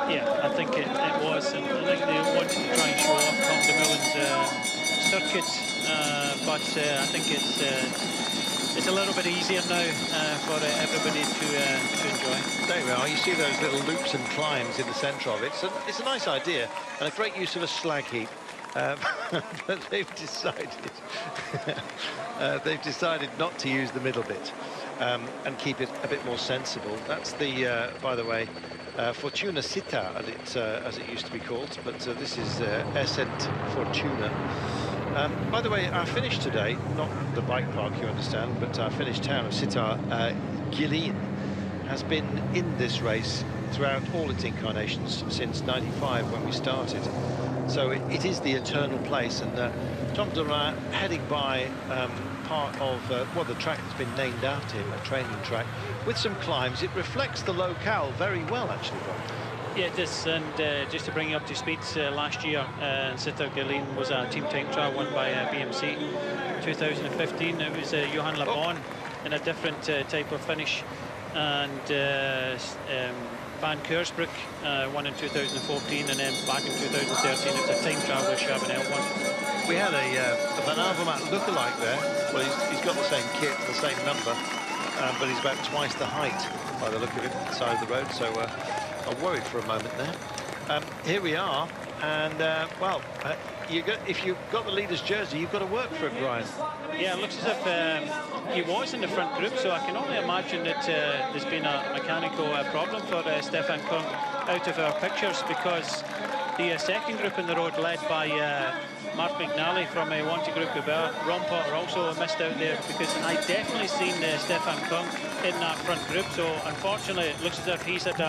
S2: Yeah, I think it was, and I think they wanted to try and show off Tom DeMillen's circuit, but I think it's a little bit easier now for everybody to enjoy.
S1: There we are. You see those little loops and climbs in the centre of it. It's a nice idea and a great use of a slag heap. But they've decided not to use the middle bit and keep it a bit more sensible. That's the, by the way, Fortuna Sittard, as it used to be called, but this is Essent Fortuna. By the way, our finish today, not the bike park, you understand, but our finish town of Sittard, Geleen, has been in this race throughout all its incarnations since '95 when we started. So it is the eternal place, and Tom Dumoulin heading by part of well, the track that's been named after him, a training track, with some climbs. It reflects the locale very well, actually, Bob.
S2: Yeah, it is, and just to bring you up to speed, last year Sittard Geleen was a team time trial won by BMC. 2015 it was Johan Labon in a different type of finish, and Van Kersbroek won in 2014, and then back in 2013 it was a time trial where Chabanel won.
S1: We had a Van Avermaet lookalike there. Well, he's got the same kit, the same number, but he's about twice the height by the look of it on the side of the road, so I worried for a moment there. Here we are, and well, if you've got the leader's jersey, you've got to work for it, Brian.
S2: Yeah, it looks as if he was in the front group, so I can only imagine that there's been a mechanical problem for Stefan Kung out of our pictures, because the second group in the road, led by Mark McNally from Wanty Group Gobert, Ron Potter also missed out there, because I definitely seen Stefan Kung in that front group. So unfortunately, it looks as if he's had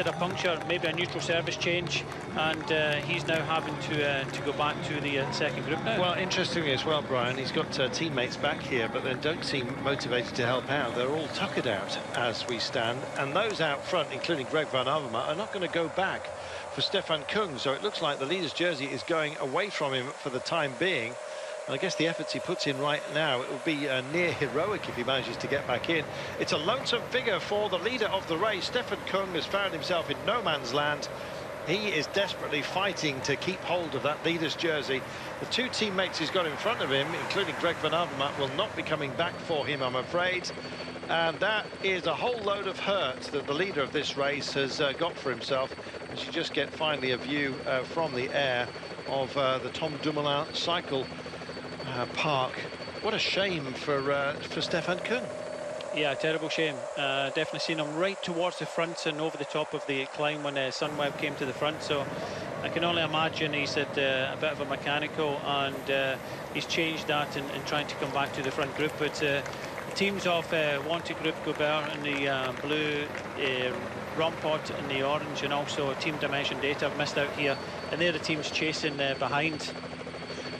S2: a puncture, maybe a neutral service change, and he's now having to go back to the second group now.
S1: Well, interestingly as well, Brian, he's got teammates back here, but they don't seem motivated to help out. They're all tuckered out as we stand, and those out front, including Greg Van Avermaet, are not going to go back for Stefan Kung. So it looks like the leader's jersey is going away from him for the time being. And I guess the efforts he puts in right now, it will be near heroic if he manages to get back in. It's a lonesome figure for the leader of the race. Stefan Kung has found himself in no man's land. He is desperately fighting to keep hold of that leader's jersey. The two teammates he's got in front of him, including Greg Van Avermaet, will not be coming back for him, I'm afraid. And that is a whole load of hurt that the leader of this race has got for himself. As you just get finally a view from the air of the Tom Dumoulin cycle park. What a shame for Stefan Kung.
S2: Yeah, terrible shame. Definitely seen him right towards the front and over the top of the climb when Sunweb came to the front. So I can only imagine he's had a bit of a mechanical, and he's changed that in trying to come back to the front group. But teams of Wanty Group Gobert in the blue, Rompot in the orange, and also Team Dimension Data have missed out here, and they're the teams chasing behind.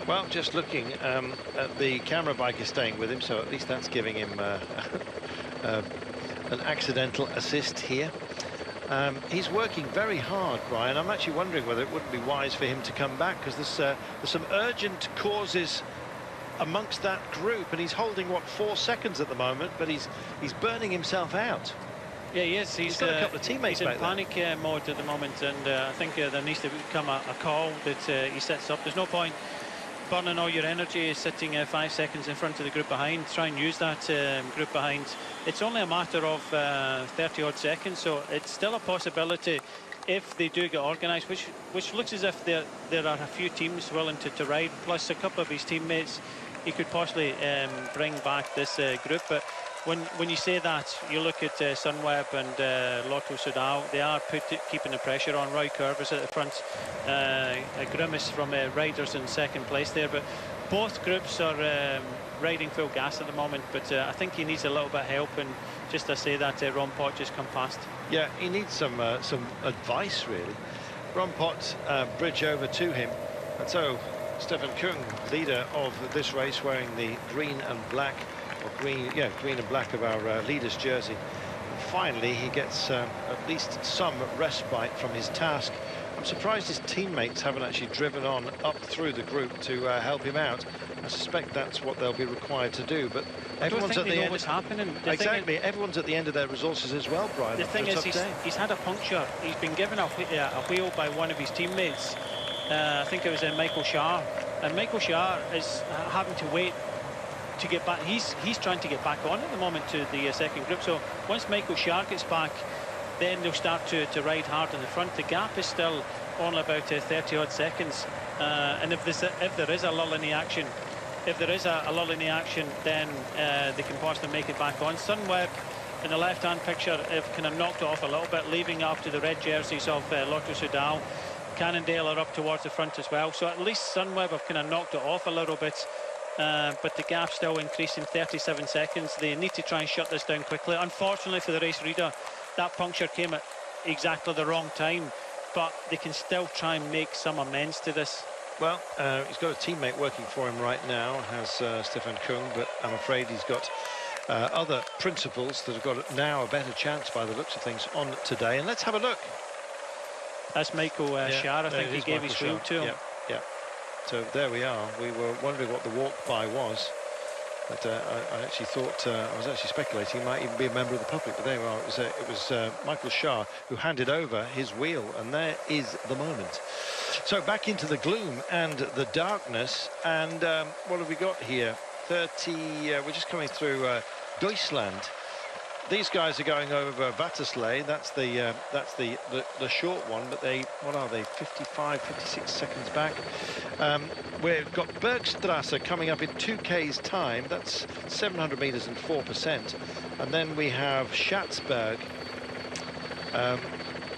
S1: Well, just looking at the camera bike is staying with him, so at least that's giving him an accidental assist here. He's working very hard, Brian. I'm actually wondering whether it wouldn't be wise for him to come back, because there's some urgent causes amongst that group, and he's holding, what, 4 seconds at the moment, but he's burning himself out.
S2: Yeah, he is.
S1: He's got a couple of teammates
S2: he's in
S1: back
S2: panic mode at the moment, and I think there needs to come a call that he sets up. There's no point burning all your energy sitting 5 seconds in front of the group behind. Try and use that group behind. It's only a matter of 30-odd seconds, so it's still a possibility if they do get organised, which looks as if there are a few teams willing to ride, plus a couple of his teammates he could possibly bring back this group. But when you say that, you look at Sunweb and Lotto Soudal, they are keeping the pressure on. Roy Curvis at the front, a grimace from riders in second place there, but both groups are riding full gas at the moment. But I think he needs a little bit of help, and just to say that Ron Pot just come past.
S1: Yeah, he needs some advice, really. Ron Pot bridge over to him, and so Stefan Kung, leader of this race, wearing the green and black, or green and black of our leader's jersey. And finally, he gets at least some respite from his task. I'm surprised his teammates haven't actually driven on up through the group to help him out. I suspect that's what they'll be required to do, but
S2: I don't
S1: everyone's
S2: think
S1: at
S2: they
S1: the
S2: know
S1: end.
S2: what's happening. The
S1: Exactly, everyone's at the end of their resources as well, Brian.
S2: The thing
S1: After a
S2: is,
S1: tough day.
S2: he's had a puncture. He's been given a wheel by one of his teammates. I think it was Michael Shah. And Michael Shah is having to wait to get back. He's trying to get back on at the moment to the second group. So once Michael Shah gets back, then they'll start to ride hard in the front. The gap is still only about 30-odd seconds. And if there is a lull in the action, then they can possibly make it back on. Sunweb in the left-hand picture have kind of knocked it off a little bit, leaving up to the red jerseys of Lotto Soudal. Cannondale are up towards the front as well. So at least Sunweb have kind of knocked it off a little bit. But the gap still increasing, 37 seconds. They need to try and shut this down quickly. Unfortunately for the race leader, that puncture came at exactly the wrong time. But they can still try and make some amends to this.
S1: Well, he's got a teammate working for him right now, has Stefan Kung, but I'm afraid he's got other principals that have got now a better chance by the looks of things on today. And let's have a look.
S2: That's Michael Shah. I think he gave his wheel to him.
S1: Yeah. So there we are. We were wondering what the walk-by was. But I actually thought, I was actually speculating he might even be a member of the public. But there we are. It was Michael Shah who handed over his wheel. And there is the moment. So back into the gloom and the darkness. And what have we got here? 30, we're just coming through Deutschland. These guys are going over Wattersley. That's the short one, but what are they, 55, 56 seconds back. We've got Bergstrasse coming up in 2K's time. That's 700 meters and 4%. And then we have Schatzberg.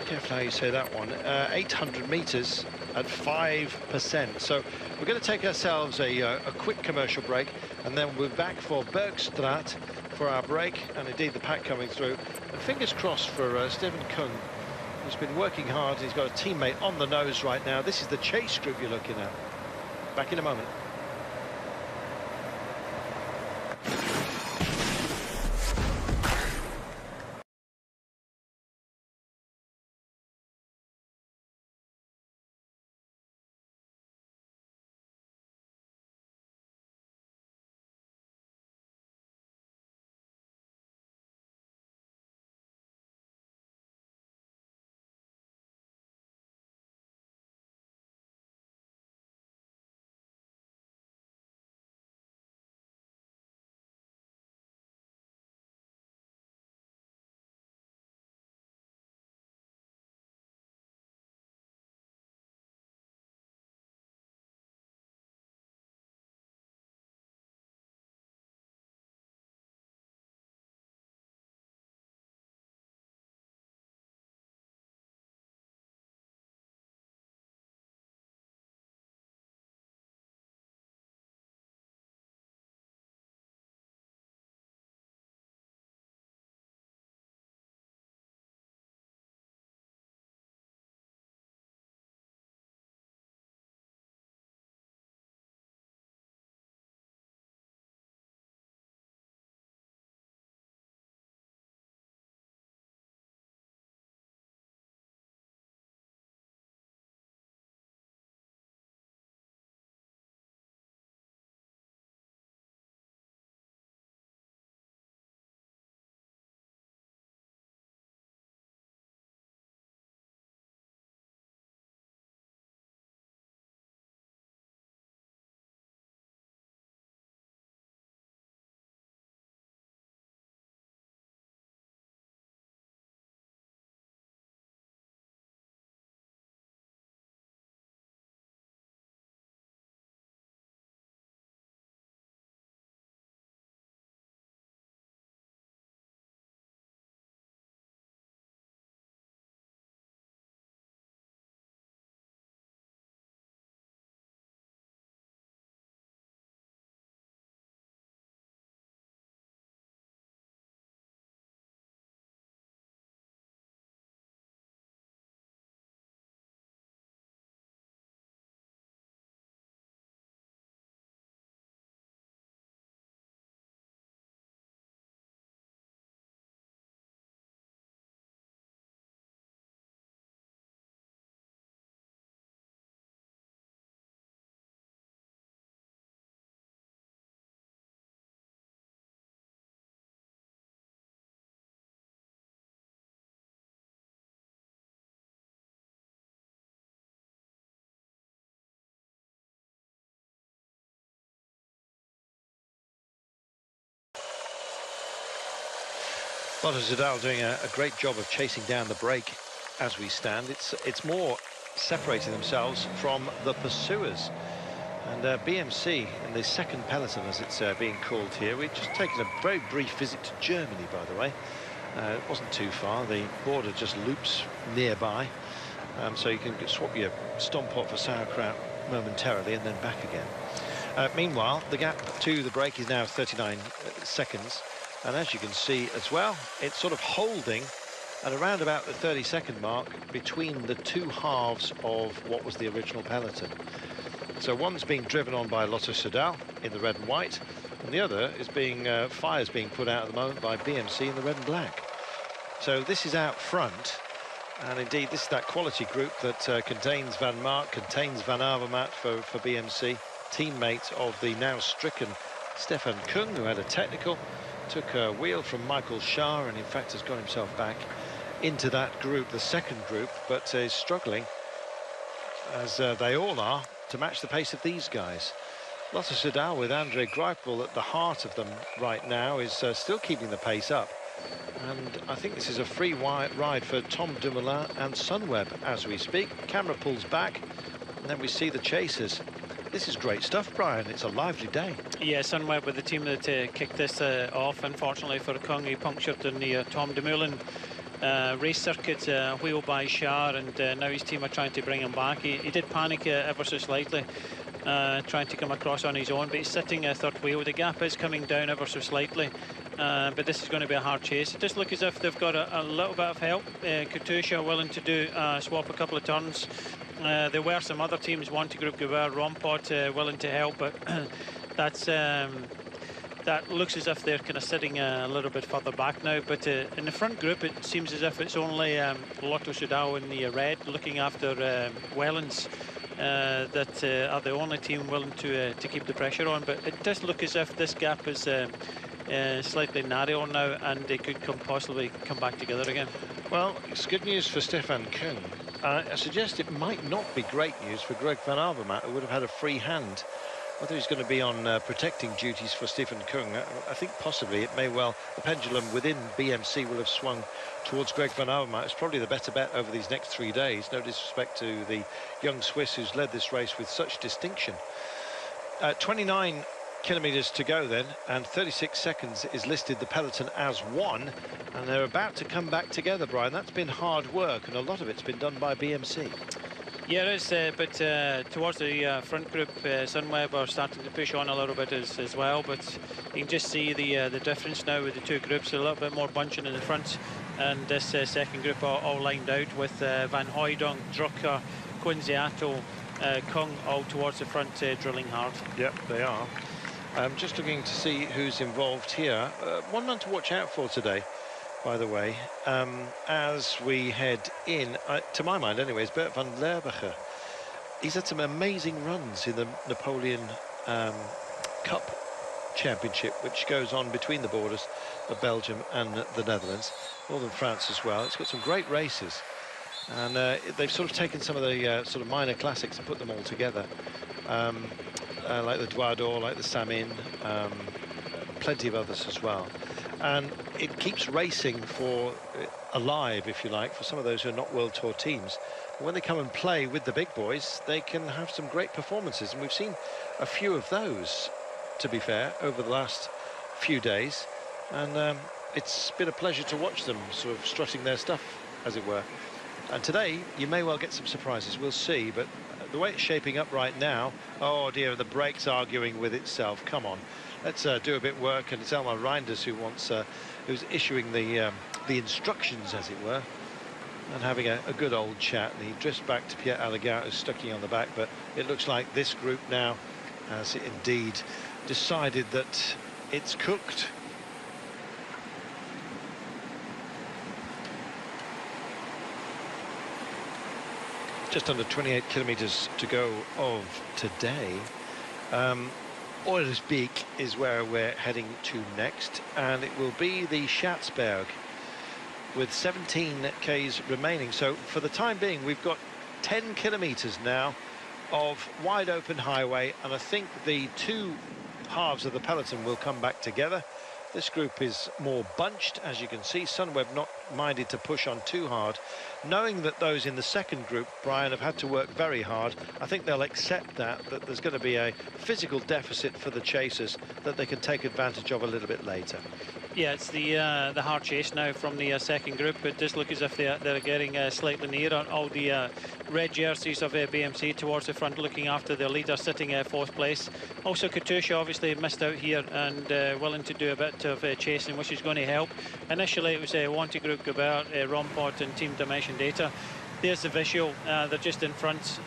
S1: Careful how you say that one. 800 meters at 5%. So we're going to take ourselves a quick commercial break, and then we'll be back for Bergstraat for our break, and indeed the pack coming through. And fingers crossed for Stefan Kung, who's been working hard. He's got a teammate on the nose right now. This is the chase group you're looking at. Back in a moment. Lotto Soudal doing a great job of chasing down the break as we stand. It's more separating themselves from the pursuers. And BMC in the second peloton, as it's being called here. We've just taken a very brief visit to Germany, by the way. It wasn't too far. The border just loops nearby. So you can swap your stomp pot for sauerkraut momentarily and then back again. Meanwhile, the gap to the break is now 39 seconds. And as you can see as well, it's sort of holding at around about the 30-second mark between the two halves of what was the original peloton. So one's being driven on by Lotto Soudal in the red and white, and the other is fires being put out at the moment by BMC in the red and black. So this is out front, and indeed this is that quality group that contains Van Mark, contains Van Avermaet for BMC, teammate of the now stricken Stefan Kung, who had a technical, took a wheel from Michael Shah, and in fact has got himself back into that group, the second group, but is struggling, as they all are, to match the pace of these guys. Lotto Soudal with Andre Greipel at the heart of them right now is still keeping the pace up. And I think this is a free ride for Tom Dumoulin and Sunweb as we speak. Camera pulls back, and then we see the chasers. This is great stuff, Brian. It's a lively day. Yeah,
S2: Sunweb with the team that kicked this off. Unfortunately for Kung, he punctured in the Tom Dumoulin race circuit wheel by Shah, and now his team are trying to bring him back. He did panic ever so slightly, trying to come across on his own, but he's sitting third wheel. The gap is coming down ever so slightly, but this is going to be a hard chase. It does look as if they've got a little bit of help. Katusha willing to do swap a couple of turns. There were some other teams, Wanty Group, Goubert, Rompot, willing to help, but that looks as if they're kind of sitting a little bit further back now. But in the front group, it seems as if it's only Lotto Soudal in the red looking after Wellens that are the only team willing to keep the pressure on. But it does look as if this gap is slightly narrow now, and they could possibly come back together again.
S1: Well, it's good news for Stefan Kung. I suggest it might not be great news for Greg Van Avermaet, who would have had a free hand. Whether he's going to be on protecting duties for Stefan Kung, I think possibly it may well. The pendulum within BMC will have swung towards Greg Van Avermaet. It's probably the better bet over these next 3 days. No disrespect to the young Swiss who's led this race with such distinction. 29 kilometres to go then, and 36 seconds is listed the peloton as one, and they're about to come back together, Brian. That's been hard work, and a lot of it's been done by BMC.
S2: Yeah, it is, but towards the front group, Sunweb are starting to push on a little bit as well, but you can just see the difference now with the two groups. A little bit more bunching in the front, and this second group all lined out with Van Hooijdonk, Drucker, Quinziato, Kung all towards the front, drilling hard.
S1: Yep, they are. I'm just looking to see who's involved here. One man to watch out for today, by the way, as we head in, to my mind anyway, is Bert van Lerberger. He's had some amazing runs in the Napoleon Cup Championship, which goes on between the borders of Belgium and the Netherlands, northern France as well. It's got some great races, and they've sort of taken some of the sort of minor classics and put them all together. Like the Droit d'Or, like the Samin, plenty of others as well. And it keeps racing for alive, if you like, for some of those who are not World Tour teams. When they come and play with the big boys, they can have some great performances, and we've seen a few of those, to be fair, over the last few days. And it's been a pleasure to watch them sort of strutting their stuff, as it were. And today, you may well get some surprises, we'll see, but the way it's shaping up right now, oh dear, the brake's arguing with itself. Come on, let's do a bit of work, and it's Elmar Reinders who's issuing the instructions, as it were, and having a good old chat. And he drifts back to Pierre Allegaert, who's stucking on the back, but it looks like this group now has indeed decided that it's cooked. Just under 28 kilometres to go of today. Oilersbeek is where we're heading to next, and it will be the Schatzberg with 17 Ks remaining. So for the time being, we've got 10 kilometres now of wide open highway, and I think the two halves of the peloton will come back together, This group is more bunched, as you can see. Sunweb not minded to push on too hard, knowing that those in the second group, Brian, have had to work very hard. I think they'll accept that there's going to be a physical deficit for the chasers that they can take advantage of a little bit later.
S2: Yeah, it's the hard chase now from the second group. It does look as if they're getting slightly nearer. All the red jerseys of BMC towards the front, looking after their leader, sitting fourth place. Also, Katusha obviously missed out here and willing to do a bit of chasing, which is going to help. Initially, it was Wanty Group, Gobert, Rompot and Team Dimension Data. There's the visual. They're just in front,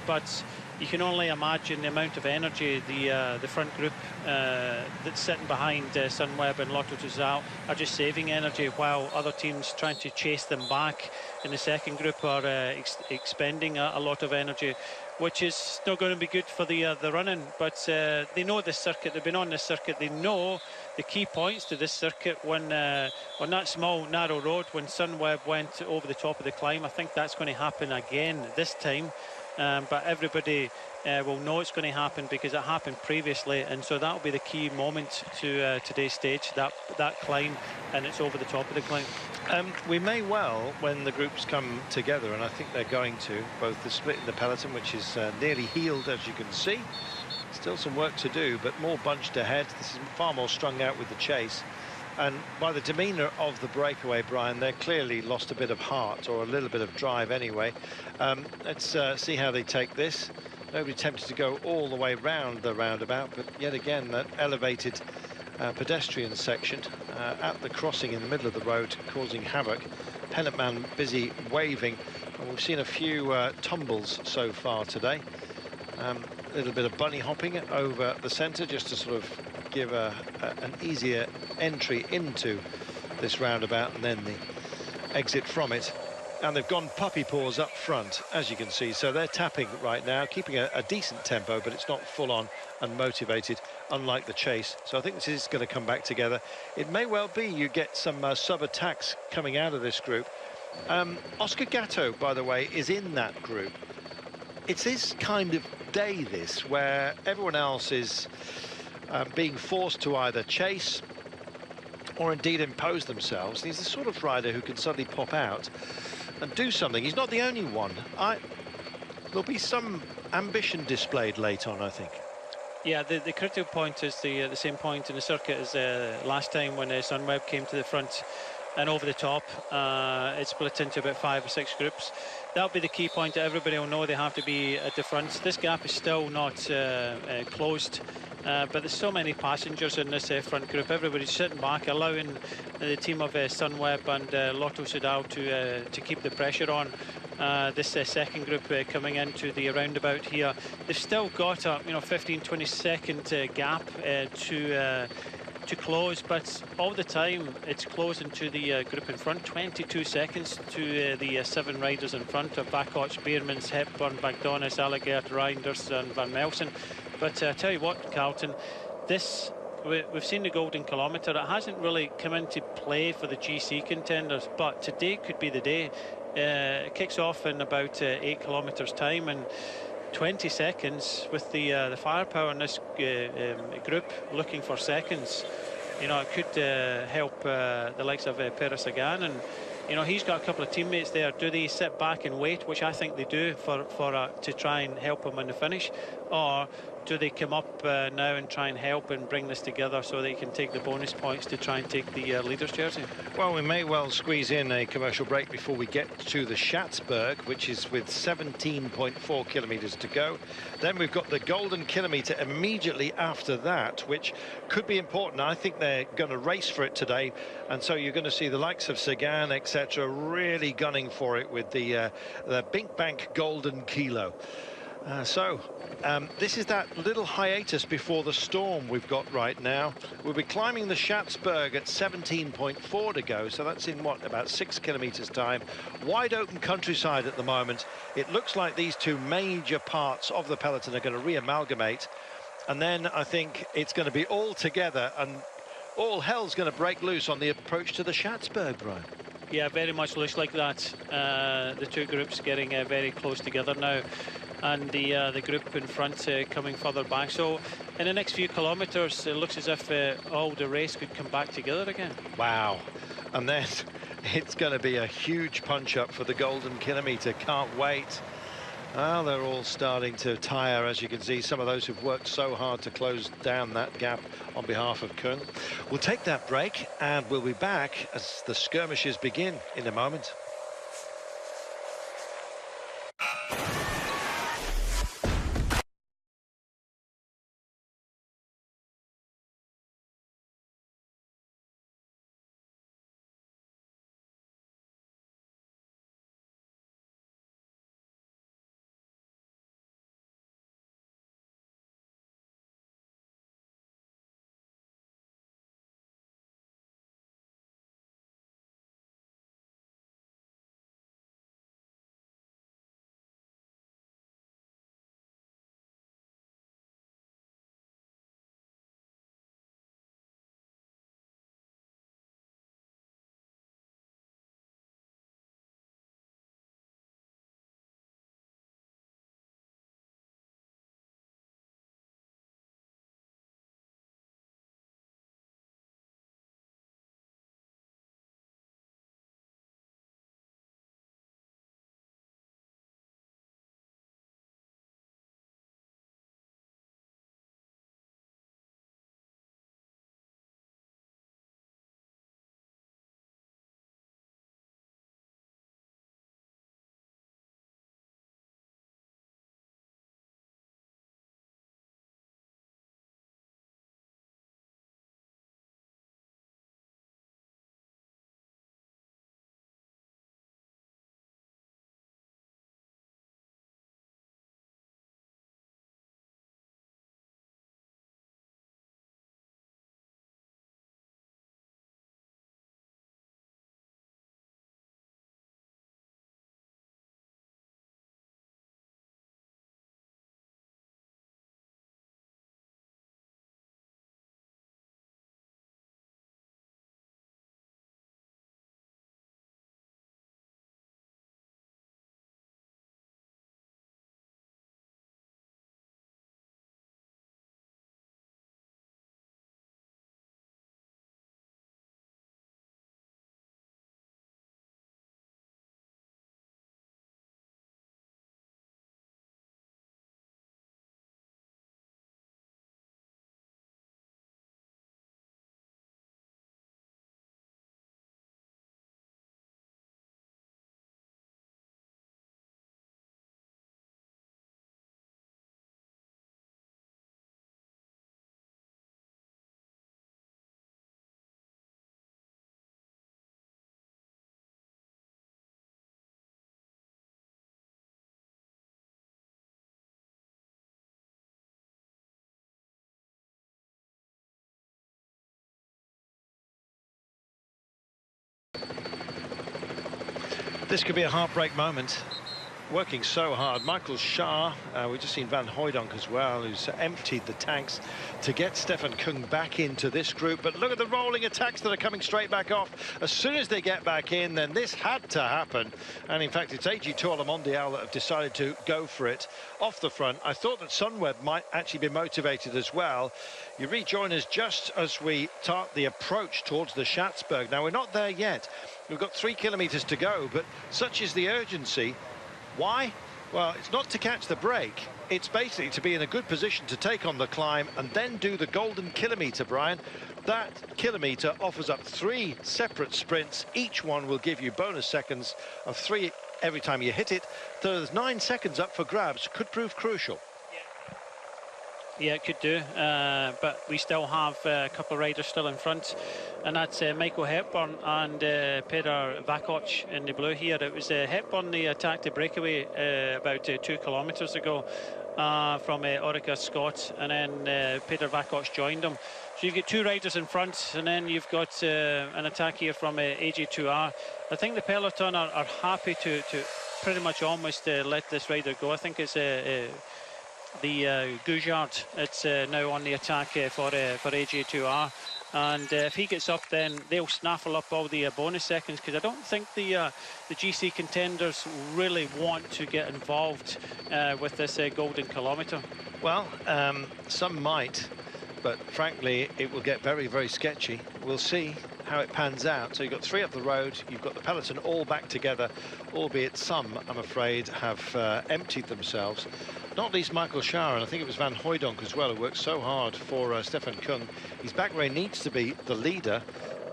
S2: but you can only imagine the amount of energy the front group that's sitting behind Sunweb and Lotto Total are just saving energy, while other teams trying to chase them back in the second group are expending a lot of energy, which is not going to be good for the running. But they know this circuit, they've been on this circuit, they know the key points to this circuit when on that small narrow road when Sunweb went over the top of the climb. I think that's going to happen again this time. But everybody will know it's going to happen because it happened previously, and so that will be the key moment to today's stage, that climb, and it's over the top of the climb.
S1: We may well, when the groups come together, and I think they're going to, both the split in the peloton, which is nearly healed, as you can see. Still some work to do, but more bunched ahead. This is far more strung out with the chase. And by the demeanour of the breakaway, Brian, they're clearly lost a bit of heart, or a little bit of drive anyway. Let's see how they take this. Nobody tempted to go all the way round the roundabout, but yet again, that elevated pedestrian section at the crossing in the middle of the road, causing havoc. Pennant man busy waving, and we've seen a few tumbles so far today. A little bit of bunny hopping over the centre just to sort of give an easier entry into this roundabout and then the exit from it. And they've gone puppy paws up front, as you can see, so they're tapping right now, keeping a decent tempo, but it's not full on and motivated, unlike the chase. So I think this is going to come back together. It may well be you get some sub-attacks coming out of this group. Oscar Gatto, by the way, is in that group. It's his kind of day, this, where everyone else is being forced to either chase or indeed impose themselves. And he's the sort of rider who can suddenly pop out and do something. He's not the only one. There'll be some ambition displayed late on, I think.
S2: Yeah, the critical point is the same point in the circuit as last time when Sunweb came to the front and over the top. It's split into about 5 or 6 groups. That'll be the key point that everybody will know they have to be at the front. This gap is still not closed, but there's so many passengers in this front group. Everybody's sitting back, allowing the team of Sunweb and Lotto Sudal to keep the pressure on. This second group coming into the roundabout here, they've still got a 15-20 second gap to close, but all the time it's closing to the group in front. 22 seconds to the 7 riders in front of Bakoch, Beermans, Hepburn, McDonough, Allegert, Reinders and Van Melsen. But I tell you what, Carlton, we've seen the Golden Kilometre. It hasn't really come into play for the GC contenders, but today could be the day. It kicks off in about 8 kilometres time, and 20 seconds with the firepower in this group looking for seconds. It could help the likes of Peres Sagan, and he's got a couple of teammates there. Do they sit back and wait, which I think they do, to try and help him in the finish, or do they come up now and try and help and bring this together so they can take the bonus points to try and take the leader's jersey?
S1: Well, we may well squeeze in a commercial break before we get to the Schatzberg, which is with 17.4 kilometres to go. Then we've got the Golden Kilometre immediately after that, which could be important. I think they're going to race for it today, and so you're going to see the likes of Sagan, etc., really gunning for it with the BinckBank Golden Kilo. This is that little hiatus before the storm we've got right now. We'll be climbing the Schatzberg at 17.4 to go, so that's in what, about 6 kilometres time. Wide open countryside at the moment. It looks like these two major parts of the peloton are going to re-amalgamate, and then I think it's going to be all together and all hell's going to break loose on the approach to the Schatzberg, Brian.
S2: Yeah, very much looks like that. The two groups getting very close together now. and the group in front coming further back. So in the next few kilometres, it looks as if all the race could come back together again.
S1: Wow. And then it's going to be a huge punch-up for the Golden Kilometre. Can't wait. Well, they're all starting to tire, as you can see. Some of those who've worked so hard to close down that gap on behalf of Kuhn. We'll take that break, and we'll be back as the skirmishes begin in a moment. This could be a heartbreak moment. Working so hard. Michael Shah, we've just seen Van Hooijdonk as well, who's emptied the tanks to get Stefan Kung back into this group. But look at the rolling attacks that are coming straight back off. As soon as they get back in, then this had to happen. And in fact, it's AG Tour Le Mondial that have decided to go for it off the front. I thought that Sunweb might actually be motivated as well. You rejoin us just as we start the approach towards the Schatzberg. Now, we're not there yet. We've got 3 kilometres to go, but such is the urgency. Why? Well, it's not to catch the break. It's basically to be in a good position to take on the climb and then do the Golden Kilometre, Brian. That kilometre offers up 3 separate sprints. Each one will give you bonus seconds of 3 every time you hit it. So there's 9 seconds up for grabs. Could prove crucial.
S2: Yeah, it could do, but we still have a couple of riders still in front, and that's Michael Hepburn and Peter Vakoc in the blue here. It was Hepburn, they attacked the breakaway about 2 kilometres ago from Orica Scott, and then Peter Vakoc joined them. So you've got 2 riders in front, and then you've got an attack here from AG2R. I think the peloton are happy to pretty much almost let this rider go. I think it's the Gouchard. It's now on the attack for AJ2R. And if he gets up, then they'll snaffle up all the bonus seconds, because I don't think the GC contenders really want to get involved with this golden kilometre.
S1: Well, some might, but frankly, it will get very, very sketchy. We'll see how it pans out. So you've got 3 up the road, you've got the peloton all back together, albeit some, I'm afraid, have emptied themselves. Not least Michael Schauer, and I think it was Van Hooijdonk as well, who worked so hard for Stefan Kung. He's back where he needs to be, the leader,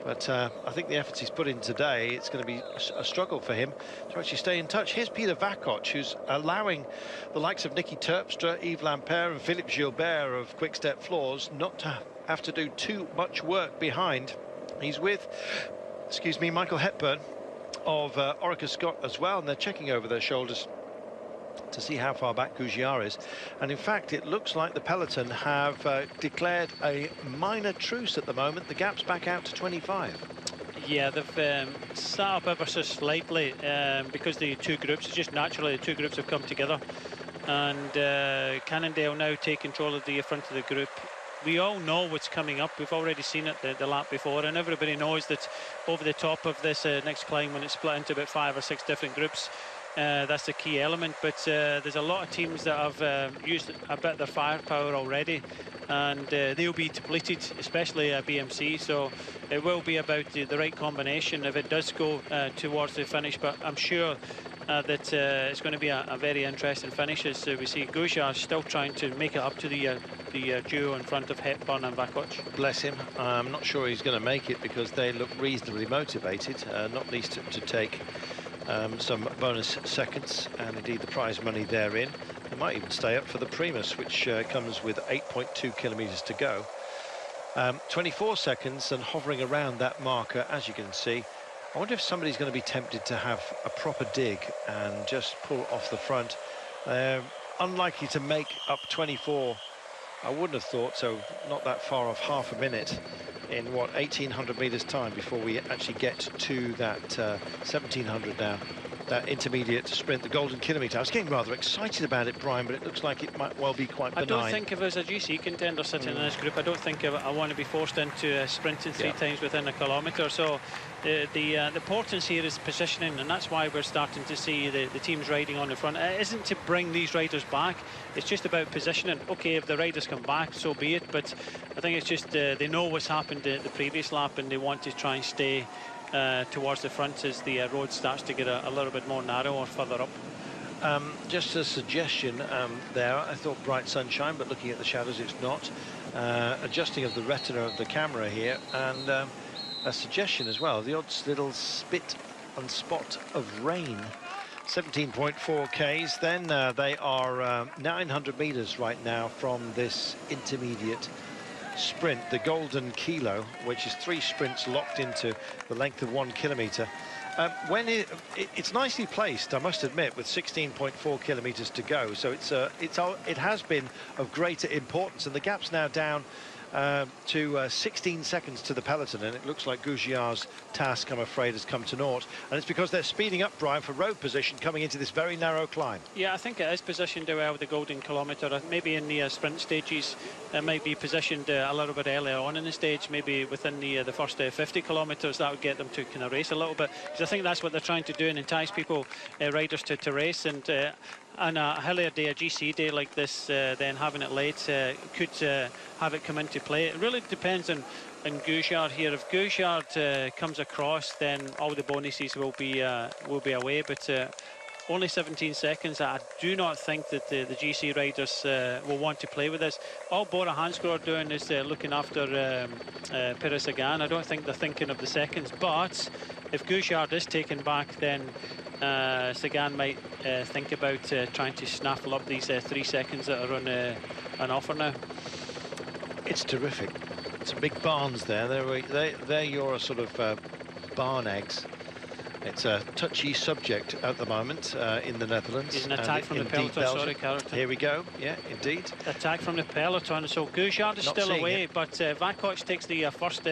S1: but I think the efforts he's put in today, it's going to be a struggle for him to actually stay in touch. Here's Peter Vakoc, who's allowing the likes of Nicky Terpstra, Yves Lampaert and Philippe Gilbert of Quick Step Floors not to have to do too much work behind. He's with, excuse me, Michael Hepburn of Orica Scott as well, and they're checking over their shoulders to see how far back Gouchard is. And in fact, it looks like the peloton have declared a minor truce at the moment. The gap's back out to 25.
S2: Yeah, they've sat up ever so slightly because the two groups, it's just naturally the two groups have come together. And Cannondale now take control of the front of the group. We all know what's coming up. We've already seen it the lap before, and everybody knows that over the top of this next climb, when it's split into about 5 or 6 different groups, that's the key element. But there's a lot of teams that have used a bit of their firepower already, and they'll be depleted, especially BMC. So it will be about the right combination if it does go towards the finish. But I'm sure that it's going to be a very interesting finish, as we see Gouchard still trying to make it up to the duo in front of Hepburn and Vakoc.
S1: Bless him. I'm not sure he's going to make it, because they look reasonably motivated, not least to take some bonus seconds and indeed the prize money therein. They might even stay up for the Primus, which comes with 8.2 kilometres to go. 24 seconds and hovering around that marker, as you can see. I wonder if somebody's going to be tempted to have a proper dig and just pull off the front. Unlikely to make up 24, I wouldn't have thought, so not that far off half a minute in, what, 1,800 metres time before we actually get to that 1,700 now. That intermediate sprint, the golden kilometre. I was getting rather excited about it, Brian, but it looks like it might well be quite benign.
S2: I don't think if there's a GC contender sitting in this group, I don't think I want to be forced into sprinting 3 times within a kilometre. So the importance here is positioning, and that's why we're starting to see the teams riding on the front. It isn't to bring these riders back, it's just about positioning. Okay, if the riders come back, so be it, but I think it's just they know what's happened the previous lap, and they want to try and stay towards the front as the road starts to get a little bit more narrow or further up.
S1: Just a suggestion there. I thought bright sunshine, but looking at the shadows, it's not. Adjusting of the retina of the camera here, and a suggestion as well, the odd little spit and spot of rain. 17.4 Ks, then they are 900 metres right now from this intermediate sprint, the golden kilo, which is 3 sprints locked into the length of 1 kilometre. When it's nicely placed, I must admit, with 16.4 kilometres to go, so it has been of greater importance, and the gap's now down to 16 seconds to the peloton, and it looks like Gouchard's task, I'm afraid, has come to naught, and it's because they're speeding up, Brian, for road position coming into this very narrow climb. Yeah,
S2: I think it is positioned well with the golden kilometre. Maybe in the sprint stages it might be positioned a little bit earlier on in the stage, maybe within the first 50 kilometres. That would get them to kind of race a little bit, because I think that's what they're trying to do, and entice people, riders to race. And on a hillier day, a GC day like this, then having it late could have it come into play. It really depends on Gouchard here. If Gouchard comes across, then all the bonuses will be away. But only 17 seconds. I do not think that the GC riders will want to play with this. All Bora Hansgrohe are doing is looking after Pere Sagan. I don't think they're thinking of the seconds. But if Gouchard is taken back, then Sagan might think about trying to snaffle up these 3 seconds that are on offer now.
S1: It's terrific. Some big barns there. They're your sort of barn eggs. It's a touchy subject at the moment in the Netherlands.
S2: There's an attack from the peloton, sorry, Carrington.
S1: Here we go, yeah, indeed.
S2: Attack from the peloton, so Gouchard is still away, but Vakoc takes the first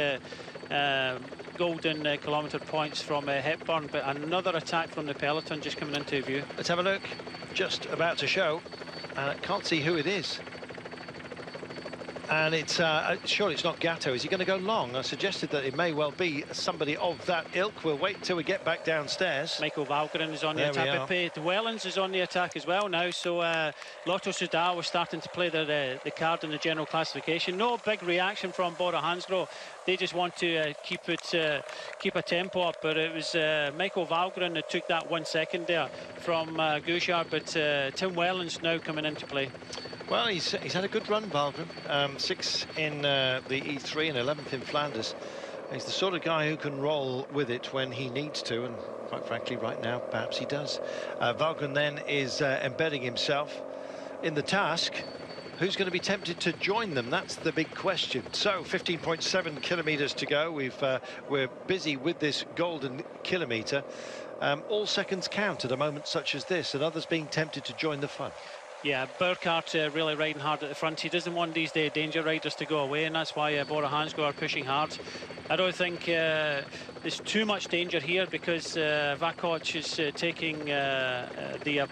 S2: golden kilometre points from Hepburn, but another attack from the peloton just coming into view.
S1: Let's have a look. Just about to show. and I can't see who it is. And it's surely it's not Gatto. Is he going to go long? I suggested that it may well be somebody of that ilk. We'll wait till we get back downstairs.
S2: Michael Valgren is on the attack. But Wellens is on the attack as well now. So Lotto Soudal was starting to play the card in the general classification. No big reaction from Bora Hansgrohe. They just want to keep a tempo up. But it was Michael Valgren that took that 1 second there from Gouchard. But Tim Wellens now coming into play.
S1: Well, he's had a good run, Valgren. 6th in the E3 and 11th in Flanders. He's the sort of guy who can roll with it when he needs to, and quite frankly, right now, perhaps he does. Valgren then is embedding himself in the task. Who's going to be tempted to join them? That's the big question. So, 15.7 kilometres to go. We're busy with this golden kilometre. All seconds count at a moment such as this, and others being tempted to join the fun.
S2: Yeah, Burkhardt really riding hard at the front. He doesn't want these danger riders to go away, and that's why Bora Hansgrohe are pushing hard. I don't think there's too much danger here because Vakoc is taking the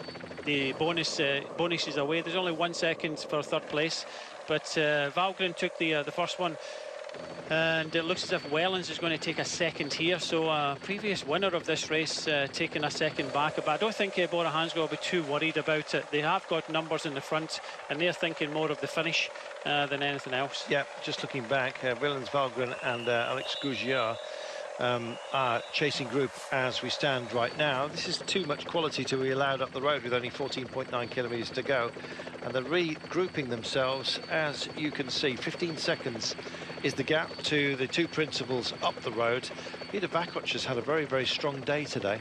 S2: bonuses away. There's only 1 second for third place, but Valgren took the first one. And it looks as if Wellens is going to take a second here. So previous winner of this race taking a second back. But I don't think Bora Hansgrohe will be too worried about it. They have got numbers in the front, and they're thinking more of the finish than anything else. Yeah,
S1: just looking back, Wellens, Valgren and Alex Gouchard are chasing group as we stand right now. This is too much quality to be allowed up the road with only 14.9 kilometres to go. And they're regrouping themselves, as you can see. 15 seconds is the gap to the two principals up the road. Peter Vakoc has had a very, very strong day today.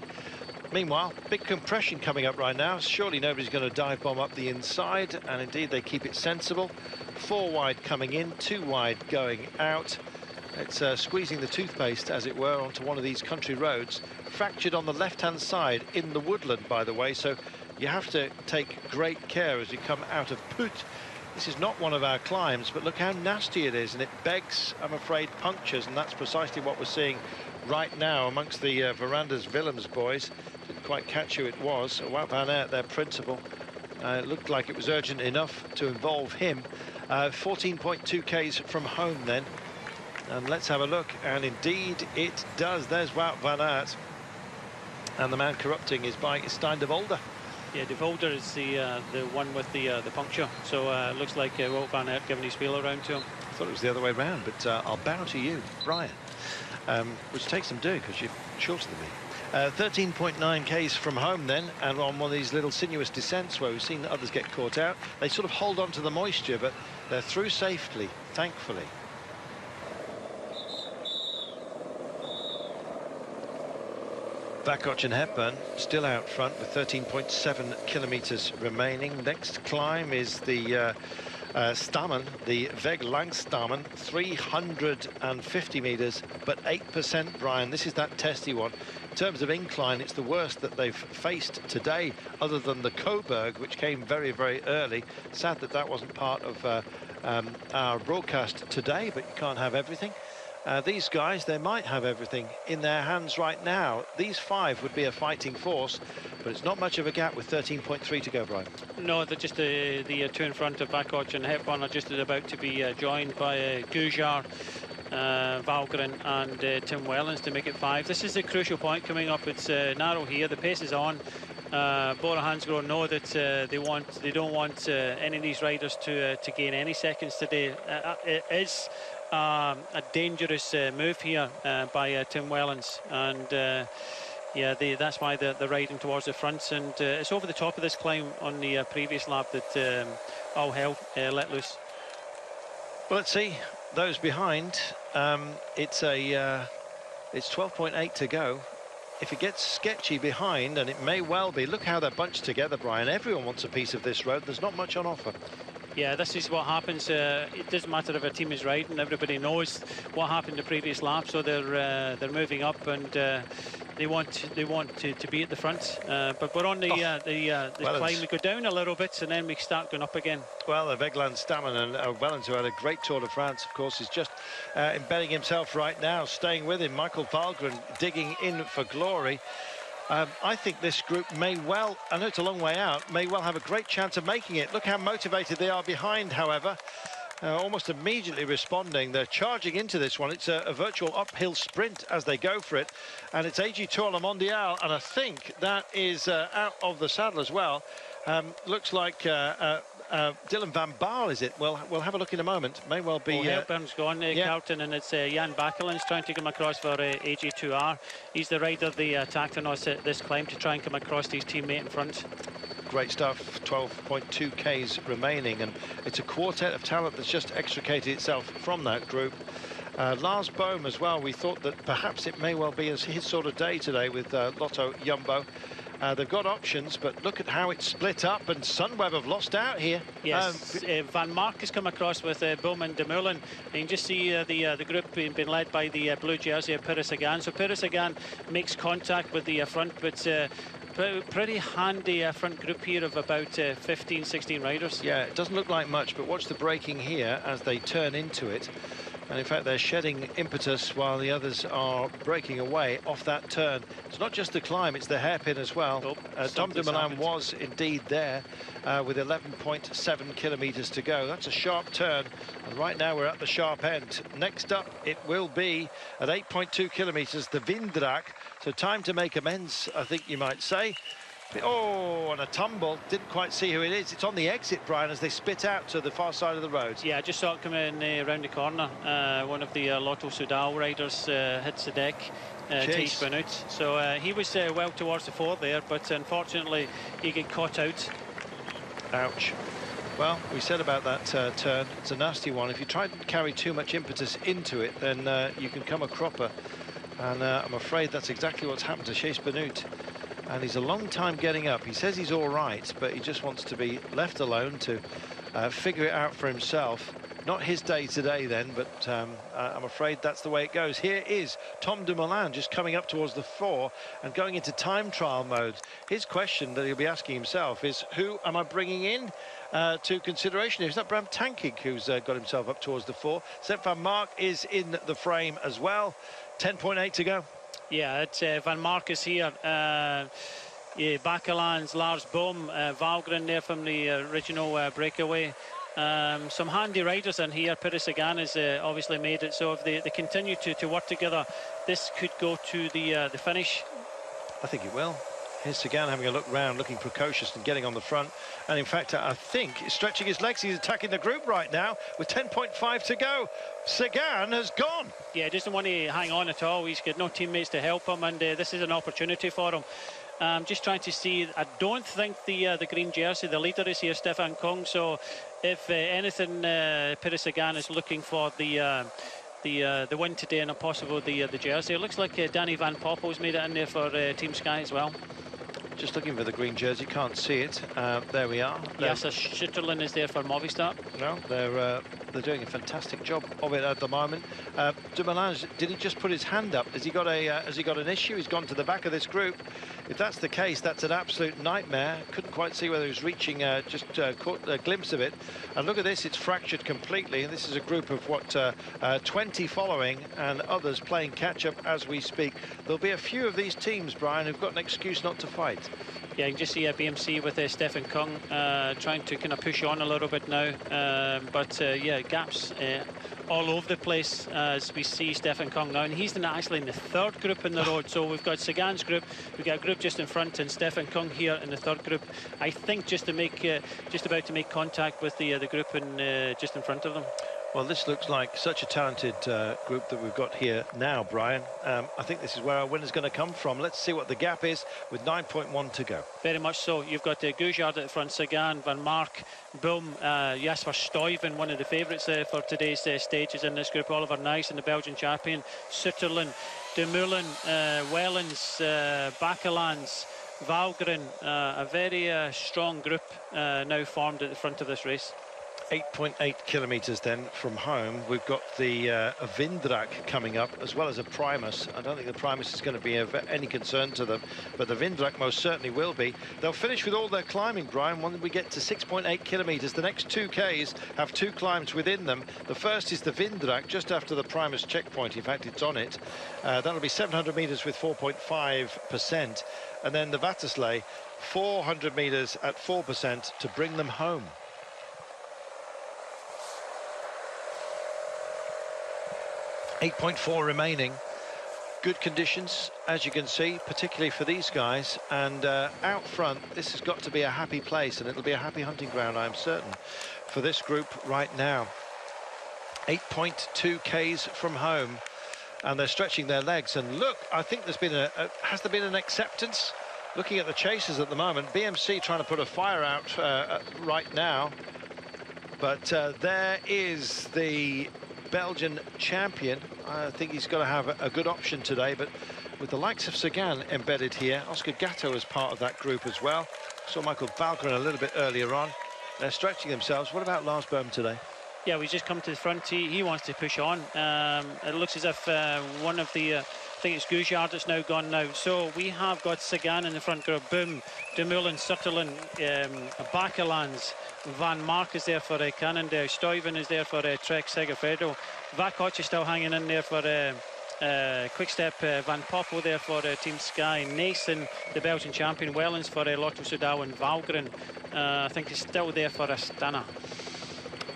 S1: Meanwhile, big compression coming up right now. Surely nobody's going to dive bomb up the inside, and indeed they keep it sensible. 4 wide coming in, 2 wide going out. It's squeezing the toothpaste, as it were, onto one of these country roads. Fractured on the left-hand side in the woodland, by the way, so you have to take great care as you come out of Put. This is not one of our climbs, but look how nasty it is, and it begs, I'm afraid, punctures, and that's precisely what we're seeing right now amongst the Verandas Willems boys. Didn't quite catch who it was. Wout van Aert, their principal. It looked like it was urgent enough to involve him. 14.2 Ks from home then. And let's have a look, and indeed it does. There's Wout van Aert, and the man corrupting his bike is Stein de Volder.
S2: Yeah, de Volder is the one with the puncture. So it looks like Wout van Aert giving his wheel around to him.
S1: I thought it was the other way round, but I'll bow to you, Brian, which takes some doing because you're shorter than me. 13.9 Ks from home then, and on one of these little sinuous descents where we've seen others get caught out. They sort of hold on to the moisture, but they're through safely, thankfully. Vakoc and Hepburn still out front with 13.7 kilometres remaining. Next climb is the Stammen, the Weg Langstammen, 350 metres, but 8%, Brian. This is that testy one. In terms of incline, it's the worst that they've faced today, other than the Coburg, which came very, very early. Sad that that wasn't part of our broadcast today, but you can't have everything. These guys, they might have everything in their hands right now. These 5 would be a fighting force, but it's not much of a gap with 13.3 to go, Brian.
S2: No, they're just the 2 in front of Vakoc and Hepburn are just about to be joined by Gouchard, Valgren and Tim Wellens to make it 5. This is the crucial point coming up. It's narrow here. The pace is on. Bora Hansgrohe know that they don't want any of these riders to gain any seconds today. It is a dangerous move here by Tim Wellens, and yeah, that's why they're riding towards the front, and it's over the top of this climb on the previous lap that all hell let loose.
S1: Well, let's see those behind. It's 12.8 to go. If it gets sketchy behind, and it may well be, look how they're bunched together, Brian. Everyone wants a piece of this road. There's not much on offer.
S2: Yeah, this is what happens. It doesn't matter if a team is riding. Everybody knows what happened the previous lap, so they're moving up, and they want to be at the front. But we're on the climb. We go down a little bit, and then we start going up again. Well,
S1: the Weg Langstammen and Wellens, who had a great Tour de France, of course, is just embedding himself right now, staying with him. Michael Valgren digging in for glory. I think this group may well, I know it's a long way out, may well have a great chance of making it. Look how motivated they are behind, however. Almost immediately responding. They're charging into this one. It's a virtual uphill sprint as they go for it. And it's AG Tour Le Mondial, and I think that is out of the saddle as well. Looks like Dylan van Baal, is it? Well, we'll have a look in a moment. May well be...
S2: Hepburn's gone,
S1: yeah.
S2: Carlton, and it's Jan Bakeland's trying to come across for AG2R. He's the rider they attacked on us at this climb to try and come across his teammate in front.
S1: Great stuff. 12.2 Ks remaining, and it's a quartet of talent that's just extricated itself from that group. Lars Bohm as well. We thought that perhaps it may well be his sort of day today with Lotto Jumbo. They've got options, but look at how it's split up, and Sunweb have lost out here.
S2: Yes, Van Mark has come across with Bohm and De Moulin. You can just see the group being led by the blue jersey of Pires Sagan. So Pires Sagan makes contact with the front, but pretty handy front group here of about 15, 16 riders.
S1: Yeah, it doesn't look like much, but watch the braking here as they turn into it. And in fact, they're shedding impetus while the others are breaking away off that turn. It's not just the climb, it's the hairpin as well. Tom Dumoulin was indeed there with 11.7 kilometres to go. That's a sharp turn, and right now we're at the sharp end. Next up, it will be at 8.2 kilometres, the Windrak. So time to make amends, I think you might say. Oh, and a tumble. Didn't quite see who it is. It's on the exit, Brian, as they spit out to the far side of the road.
S2: Yeah, I just saw it coming around the corner. One of the Lotto Soudal riders hits the deck. Thijs Benoot. So he was well towards the fore there, but unfortunately he got caught out.
S1: Ouch. Well, we said about that turn, it's a nasty one. If you try to carry too much impetus into it, then you can come a cropper. And I'm afraid that's exactly what's happened to Thijs Benoot. And he's a long time getting up. He says he's all right, but he just wants to be left alone to figure it out for himself. Not his day today then, but I'm afraid that's the way it goes. Here is Tom Dumoulin just coming up towards the fore and going into time trial mode. His question that he'll be asking himself is, who am I bringing in to consideration? Is that Bram Tankink who's got himself up towards the fore? Sepp van Mark is in the frame as well. 10.8 to go.
S2: Yeah, it's Van Marcus here. Yeah, Bakelands, Lars Bohm, Valgren there from the original breakaway. Some handy riders in here. Pires Sagan has obviously made it. So if they continue to work together, this could go to the finish.
S1: I think it will. Here's Sagan having a look round, looking precocious and getting on the front. And in fact, I think he's stretching his legs. He's attacking the group right now with 10.5 to go. Sagan has gone.
S2: Yeah, doesn't want to hang on at all. He's got no teammates to help him, and this is an opportunity for him. Just trying to see. I don't think the green jersey, the leader, is here, Stefan Kung. So if anything, Pires Sagan is looking for the win today, and possible the jersey. It looks like Danny Van Poppel's made it in there for Team Sky as well.
S1: Just looking for the green jersey, can't see it. There we are.
S2: Yes, Sittard is there for Movistar.
S1: No, they're doing a fantastic job of it at the moment. Dumoulin, did he just put his hand up? Has he got an issue? He's gone to the back of this group. If that's the case, that's an absolute nightmare. Couldn't quite see whether he was reaching, just caught a glimpse of it. And look at this, it's fractured completely. And this is a group of, what, 20 following and others playing catch-up as we speak. There'll be a few of these teams, Brian, who've got an excuse not to fight.
S2: Yeah, you can just see BMC with Stefan Kung trying to kind of push on a little bit now. Yeah, gaps all over the place as we see Stefan Kung now. And he's actually in the third group in the road. So we've got Sagan's group, we've got a group just in front, and Stefan Kung here in the third group. I think just about to make contact with the group just in front of them.
S1: Well, this looks like such a talented group that we've got here now, Brian. I think this is where our winner's going to come from. Let's see what the gap is with 9.1 to go.
S2: Very much so. You've got Gouchard at the front, Sagan, Van Mark, Boom, Jasper Stuyven, one of the favourites for today's stages in this group. Oliver Nys and the Belgian champion, Sutterland, De Moulin, Wellens, Bakelands, Valgren. A very strong group now formed at the front of this race.
S1: 8.8 kilometres then from home. We've got the Vindrak coming up, as well as a Primus. I don't think the Primus is going to be of any concern to them, but the Vindrak most certainly will be. They'll finish with all their climbing, Brian, when we get to 6.8 kilometres. The next 2Ks have 2 climbs within them. The first is the Vindrak, just after the Primus checkpoint. In fact, it's on it. That'll be 700 metres with 4.5%. And then the Vattersley, 400 metres at 4% to bring them home. .4 remaining. Good conditions, as you can see, particularly for these guys. And out front, this has got to be a happy place, and it'll be a happy hunting ground, I'm certain, for this group right now. 8.2 Ks from home, and they're stretching their legs. And look, I think there's been has there been an acceptance? Looking at the chasers at the moment, BMC trying to put a fire out right now. But there is the Belgian champion. I think he's got to have a good option today, but with the likes of Sagan embedded here, Oscar Gatto is part of that group as well. Saw Michael Valgren a little bit earlier on. They're stretching themselves. What about Lars Bohm today?
S2: Yeah, we just come to the front. He wants to push on. It looks as if one of the, I think it's Gouchard that's now gone now. So we have got Sagan in the front group. Boom, Dumoulin, Sutherland, Bakelans, Van Mark is there for Cannondale, Stuyven is there for Trek Segafredo, Vakoc is still hanging in there for Quick-Step, Van Poppel there for Team Sky, Nason, the Belgian champion, Wellens for Lotto Soudal, and Valgren, I think is still there for Astana.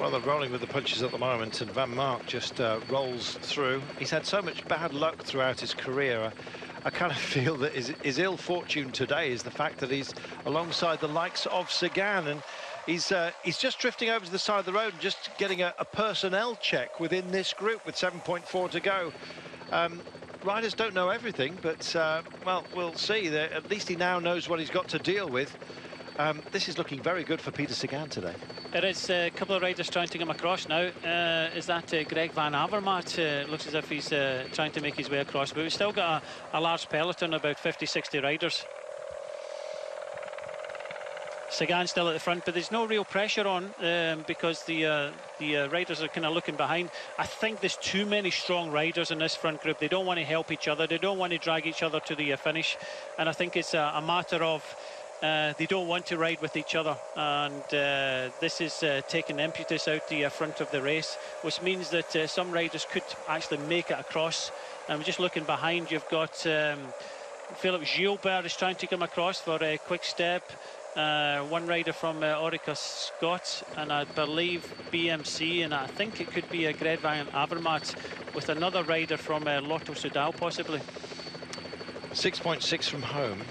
S1: Well, they're rolling with the punches at the moment, and Van Mark just rolls through. He's had so much bad luck throughout his career. I kind of feel that his ill fortune today is the fact that he's alongside the likes of Sagan, and he's just drifting over to the side of the road and just getting a personnel check within this group with 7.4 to go. Riders don't know everything, but, well, we'll see. At least he now knows what he's got to deal with. This is looking very good for Peter Sagan today.
S2: It is a couple of riders trying to come across now. Is that Greg Van Avermaet? Looks as if he's trying to make his way across, but we've still got a large peloton, about 50-60 riders. Sagan still at the front, but there's no real pressure on because the riders are kind of looking behind. I think there's too many strong riders in this front group. They don't want to help each other. They don't want to drag each other to the finish. And I think it's a matter of they don't want to ride with each other, and this is taking impetus out the front of the race, which means that some riders could actually make it across. And just looking behind, you've got Philip Gilbert is trying to come across for a Quick Step. One rider from Orica Scott, and I believe BMC, and I think it could be a Greg Van Avermaet with another rider from Lotto Soudal possibly.
S1: 6.6 from home.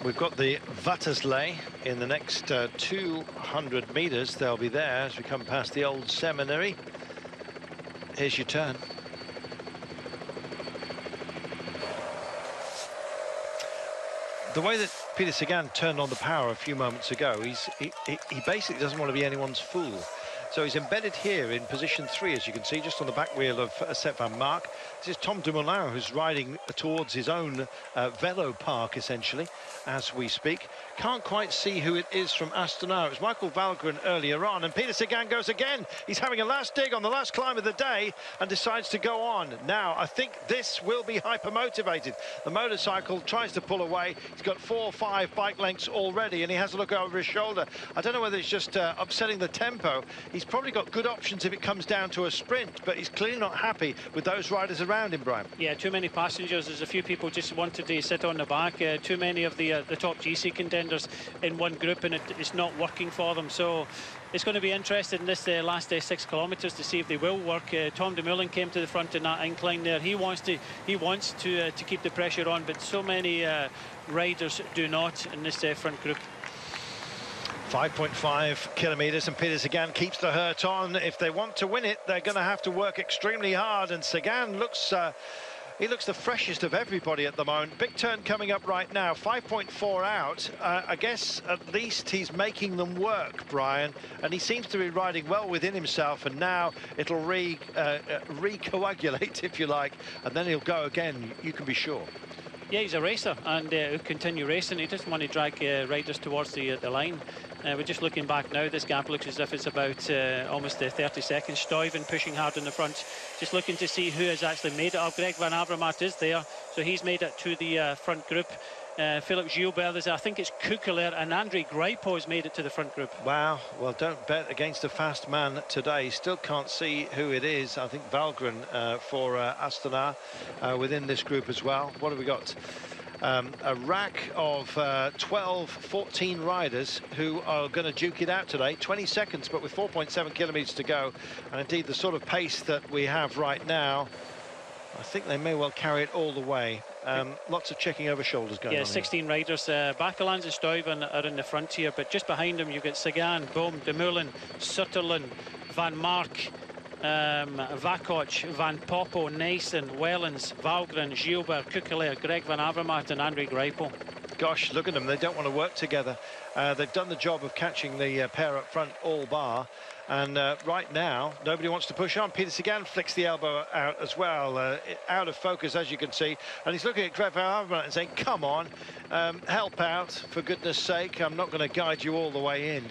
S1: We've got the Vattersley in the next 200 metres. They'll be there as we come past the old seminary. Here's your turn. The way that Peter Sagan turned on the power a few moments ago, he basically doesn't want to be anyone's fool. So he's embedded here in position 3, as you can see, just on the back wheel of Sepp Van Mark. This is Tom Dumoulin, who's riding towards his own velo park, essentially, as we speak. Can't quite see who it is from Astana. It was Michael Valgren earlier on, and Peter Sagan goes again. He's having a last dig on the last climb of the day and decides to go on. Now, I think this will be hyper-motivated. The motorcycle tries to pull away. He's got 4 or 5 bike lengths already, and he has a look over his shoulder. I don't know whether it's just upsetting the tempo. He's probably got good options if it comes down to a sprint, but he's clearly not happy with those riders around him, Brian. Yeah,
S2: too many passengers. There's a few people just wanted to sit on the back. Too many of the top GC contenders in one group, and it's not working for them. So it's going to be interesting in this last 6 kilometres to see if they will work. Tom Dumoulin came to the front in that incline there. He wants to keep the pressure on, but so many riders do not in this front group.
S1: 5.5 kilometres, and Peter Sagan keeps the hurt on. If they want to win it, they're going to have to work extremely hard, and Sagan looks he looks the freshest of everybody at the moment. Big turn coming up right now, 5.4 out. I guess at least he's making them work, Brian, and he seems to be riding well within himself, and now it'll recoagulate, if you like, and then he'll go again, you can be sure.
S2: Yeah, he's a racer, and he'll continue racing. He doesn't want to drag riders towards the line. We're just looking back now. This gap looks as if it's about almost 30 seconds. Stuyven pushing hard in the front. Just looking to see who has actually made it up. Greg van Avermaet is there, so he's made it to the front group. Philip Gilbert is there. I think it's Kukelaar, and Andre Grijpo has made it to the front group.
S1: Wow, well, don't bet against a fast man today. Still can't see who it is. I think Valgren for Astana within this group as well. What have we got? A rack of 12, 14 riders who are going to duke it out today. 20 seconds, but with 4.7 kilometres to go. And indeed, the sort of pace that we have right now, I think they may well carry it all the way. Lots of checking over shoulders going on.
S2: Yeah, 16 riders. Bakelans and Stuyven are in the front here, but just behind them you've got Sagan, Boom, Dumoulin, Sutherland, Van Mark, Vakoch, Van Poppel, Naesen, Wellens, Valgren, Gilbert, Kukelaar, Greg van Avermaet and Andre Grijpo.
S1: Gosh, look at them. They don't want to work together. They've done the job of catching the pair up front all bar. And right now, nobody wants to push on. Peter Sagan flicks the elbow out as well, out of focus, as you can see. And he's looking at Greg van Avermaet and saying, come on, help out, for goodness sake. I'm not going to guide you all the way in.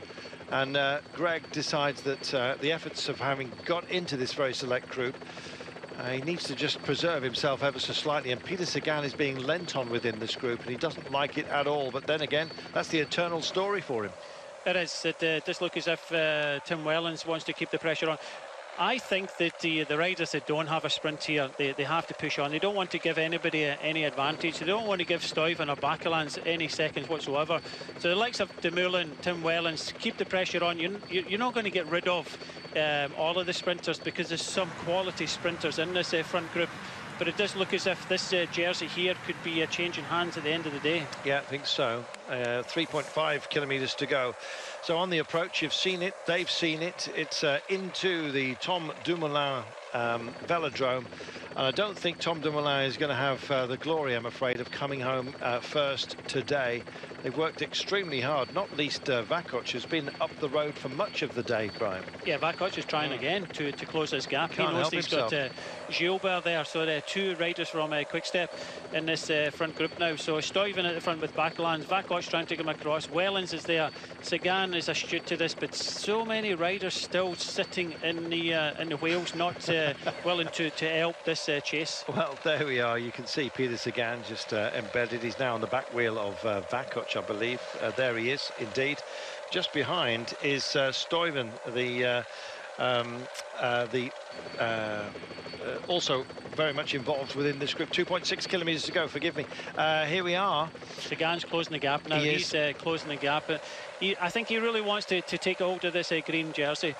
S1: And Greg decides that the efforts of having got into this very select group, he needs to just preserve himself ever so slightly. And Peter Sagan is being lent on within this group, and he doesn't like it at all. But then again, that's the eternal story for him.
S2: It is. It does look as if Tim Wellens wants to keep the pressure on. I think that the riders that don't have a sprint here, they have to push on. They don't want to give anybody any advantage. They don't want to give Stuyven or Bakelans any seconds whatsoever. So the likes of Dumoulin, Tim Wellens, keep the pressure on. You're not going to get rid of all of the sprinters, because there's some quality sprinters in this front group. But it does look as if this jersey here could be changing hands at the end of the day.
S1: Yeah, I think so. 3.5 kilometres to go. So on the approach, you've seen it, they've seen it. It's into the Tom Dumoulin velodrome. And I don't think Tom Dumoulin is going to have the glory, I'm afraid, of coming home first today. They've worked extremely hard, not least Vakoch, who's been up the road for much of the day, Brian.
S2: Yeah, Vakoch is trying again to close his gap.
S1: Can't
S2: he knows
S1: help
S2: he's
S1: himself.
S2: got Gilbert there, so there are two riders from Quick-Step in this front group now. So Stuyven at the front with Bakelans, Vakoch trying to take him across, Wellens is there, Sagan is astute to this, but so many riders still sitting in the wheels, not willing to help this chase.
S1: Well, there we are. You can see Peter Sagan just embedded. He's now on the back wheel of Vakoch, I believe. There he is, indeed. Just behind is Stuyven, also very much involved within this group. 2.6 kilometres to go, forgive me. Here we are.
S2: Sagan's closing the gap now. He's closing the gap. I think he really wants to take a hold of this green jersey.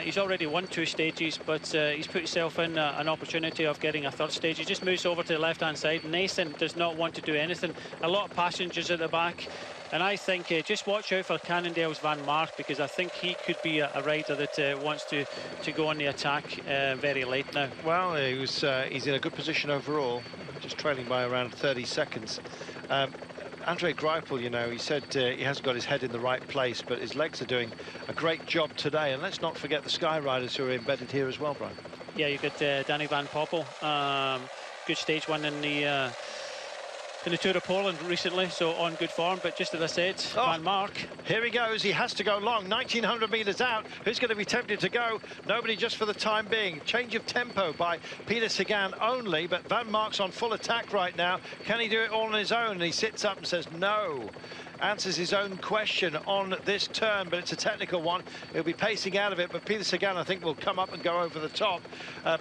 S2: He's already won 2 stages, but he's put himself in an opportunity of getting a 3rd stage. He just moves over to the left-hand side. Naesen does not want to do anything. A lot of passengers at the back. And I think just watch out for Cannondale's Van Mark, because I think he could be a rider that wants to go on the attack very late now.
S1: Well, he's in a good position overall, just trailing by around 30 seconds. Andre Grijpo, you know, he said he hasn't got his head in the right place, but his legs are doing a great job today. And let's not forget the Sky Riders who are embedded here as well, Brian.
S2: Yeah, you've got Danny Van Poppel. Good stage one in the Tour of Poland recently, so on good form. But just as I said, Van Mark.
S1: Here he goes. He has to go long. 1,900 metres out. Who's going to be tempted to go? Nobody, just for the time being. Change of tempo by Peter Sagan only, but Van Mark's on full attack right now. Can he do it all on his own? And he sits up and says no. Answers his own question on this turn, but it's a technical one. He'll be pacing out of it, but Peter Sagan, I think, will come up and go over the top.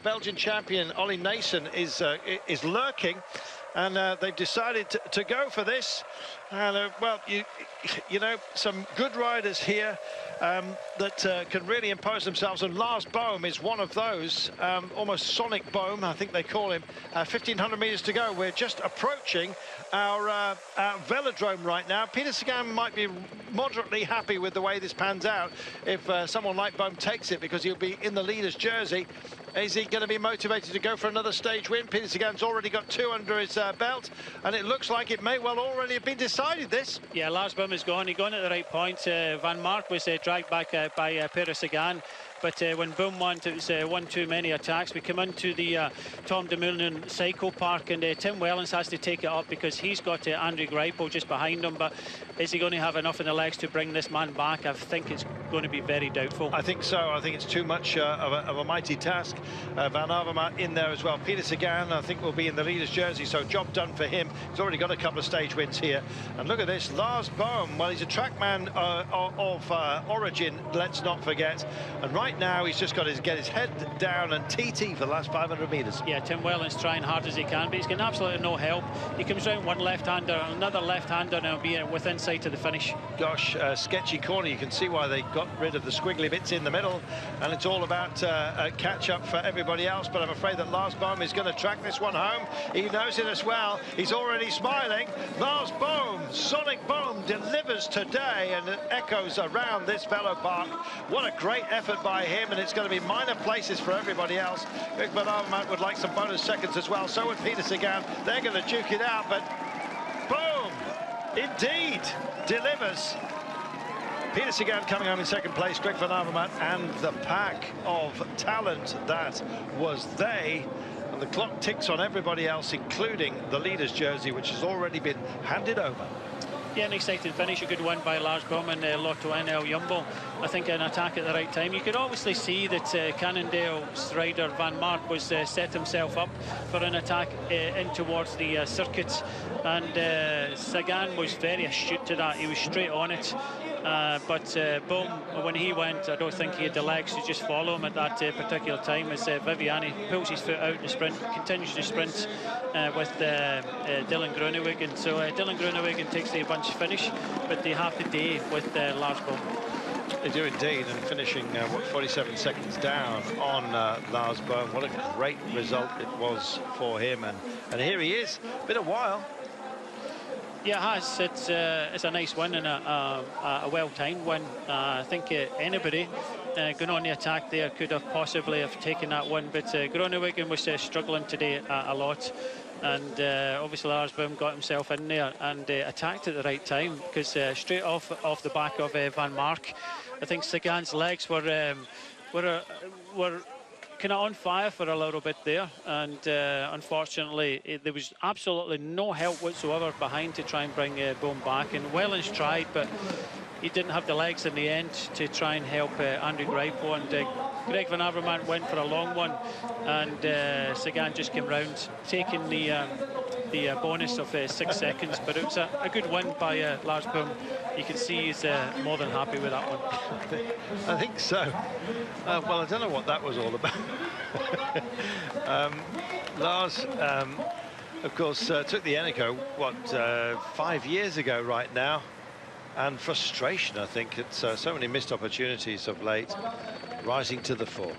S1: Belgian champion Ollie Naesen is lurking. And they've decided to go for this. And, well, you know, some good riders here that can really impose themselves. And Lars Bohm is one of those, almost Sonic Bohm, I think they call him. 1,500 metres to go. We're just approaching our velodrome right now. Peter Sagan might be moderately happy with the way this pans out if someone like Bohm takes it, because he'll be in the leader's jersey. Is he going to be motivated to go for another stage win? Peter Sagan's already got 2 under his belt, and it looks like it may well already have been decided, this.
S2: Yeah, Lars Bohm is gone. He's gone at the right point. Van Mark was dragged back by Peter Sagan. But when Boom won, it was one too many attacks. We come into the Tom Dumoulin Cycle Park, and Tim Wellens has to take it up because he's got Andrew Greipel just behind him. But is he going to have enough in the legs to bring this man back? I think it's going to be very doubtful.
S1: I think so. I think it's too much of a mighty task. Van Avermaet in there as well. Peter Sagan, I think, will be in the leader's jersey, so job done for him. He's already got a couple of stage wins here. And look at this, Lars Bohm. Well, he's a trackman of origin, let's not forget. And right now, he's just got to get his head down and TT for the last 500 metres.
S2: Yeah, Tim Wellens trying hard as he can, but he's getting absolutely no help. He comes round one left-hander, another left-hander, and he'll be within sight of the finish.
S1: Gosh, sketchy corner. You can see why they got rid of the squiggly bits in the middle, and it's all about catch-up for everybody else. But I'm afraid that Lars Bohm is going to track this one home. He knows it as well. He's already smiling. Lars Bohm, Sonic Boom, delivers today, and it echoes around this Velo Park. What a great effort by him, and it's going to be minor places for everybody else. Van Avermaet would like some bonus seconds as well. So would Peter Sagan. They're going to duke it out, but Boom, indeed, delivers. Peter Sagan coming home in second place, Greg Van Avermaet, and the pack of talent that was they. And the clock ticks on everybody else, including the leader's jersey, which has already been handed over.
S2: Yeah, an exciting finish, a good win by Lars Bohm and Lotto NL Jumbo. I think an attack at the right time. You could obviously see that Cannondale's rider Van Mark was set himself up for an attack in towards the circuit, and Sagan was very astute to that. He was straight on it. But Bohm, when he went, I don't think he had the legs to just follow him at that particular time, as Viviani pulls his foot out in the sprint, continues to sprint with Dylan Groenewegen. So Dylan Groenewegen takes the bunch finish, but they have the day with Lars Bohm.
S1: They do indeed, and finishing, 47 seconds down on Lars Bohm. What a great result it was for him, and here he is. Been a while.
S2: Yeah, it has. It's a nice win and a well-timed win. I think anybody going on the attack there could have possibly have taken that win, but Groenewegen was struggling today a lot, and obviously Lars Bohm got himself in there and attacked at the right time, because straight off the back of Van Mark, I think Sagan's legs were kind of on fire for a little bit there, and unfortunately there was absolutely no help whatsoever behind to try and bring Bohm back. And Wellens tried, but he didn't have the legs in the end to try and help Andrew Greipel, and Greg Van Avermaet went for a long one, and Sagan just came round taking the bonus of 6 seconds. But it was a good win by Lars Bohm. You can see he's more than happy with that one.
S1: I think so. Well, I don't know what that was all about. Lars, of course, took the Eneco, 5 years ago right now, and frustration, I think. It's so many missed opportunities of late, rising to the fore.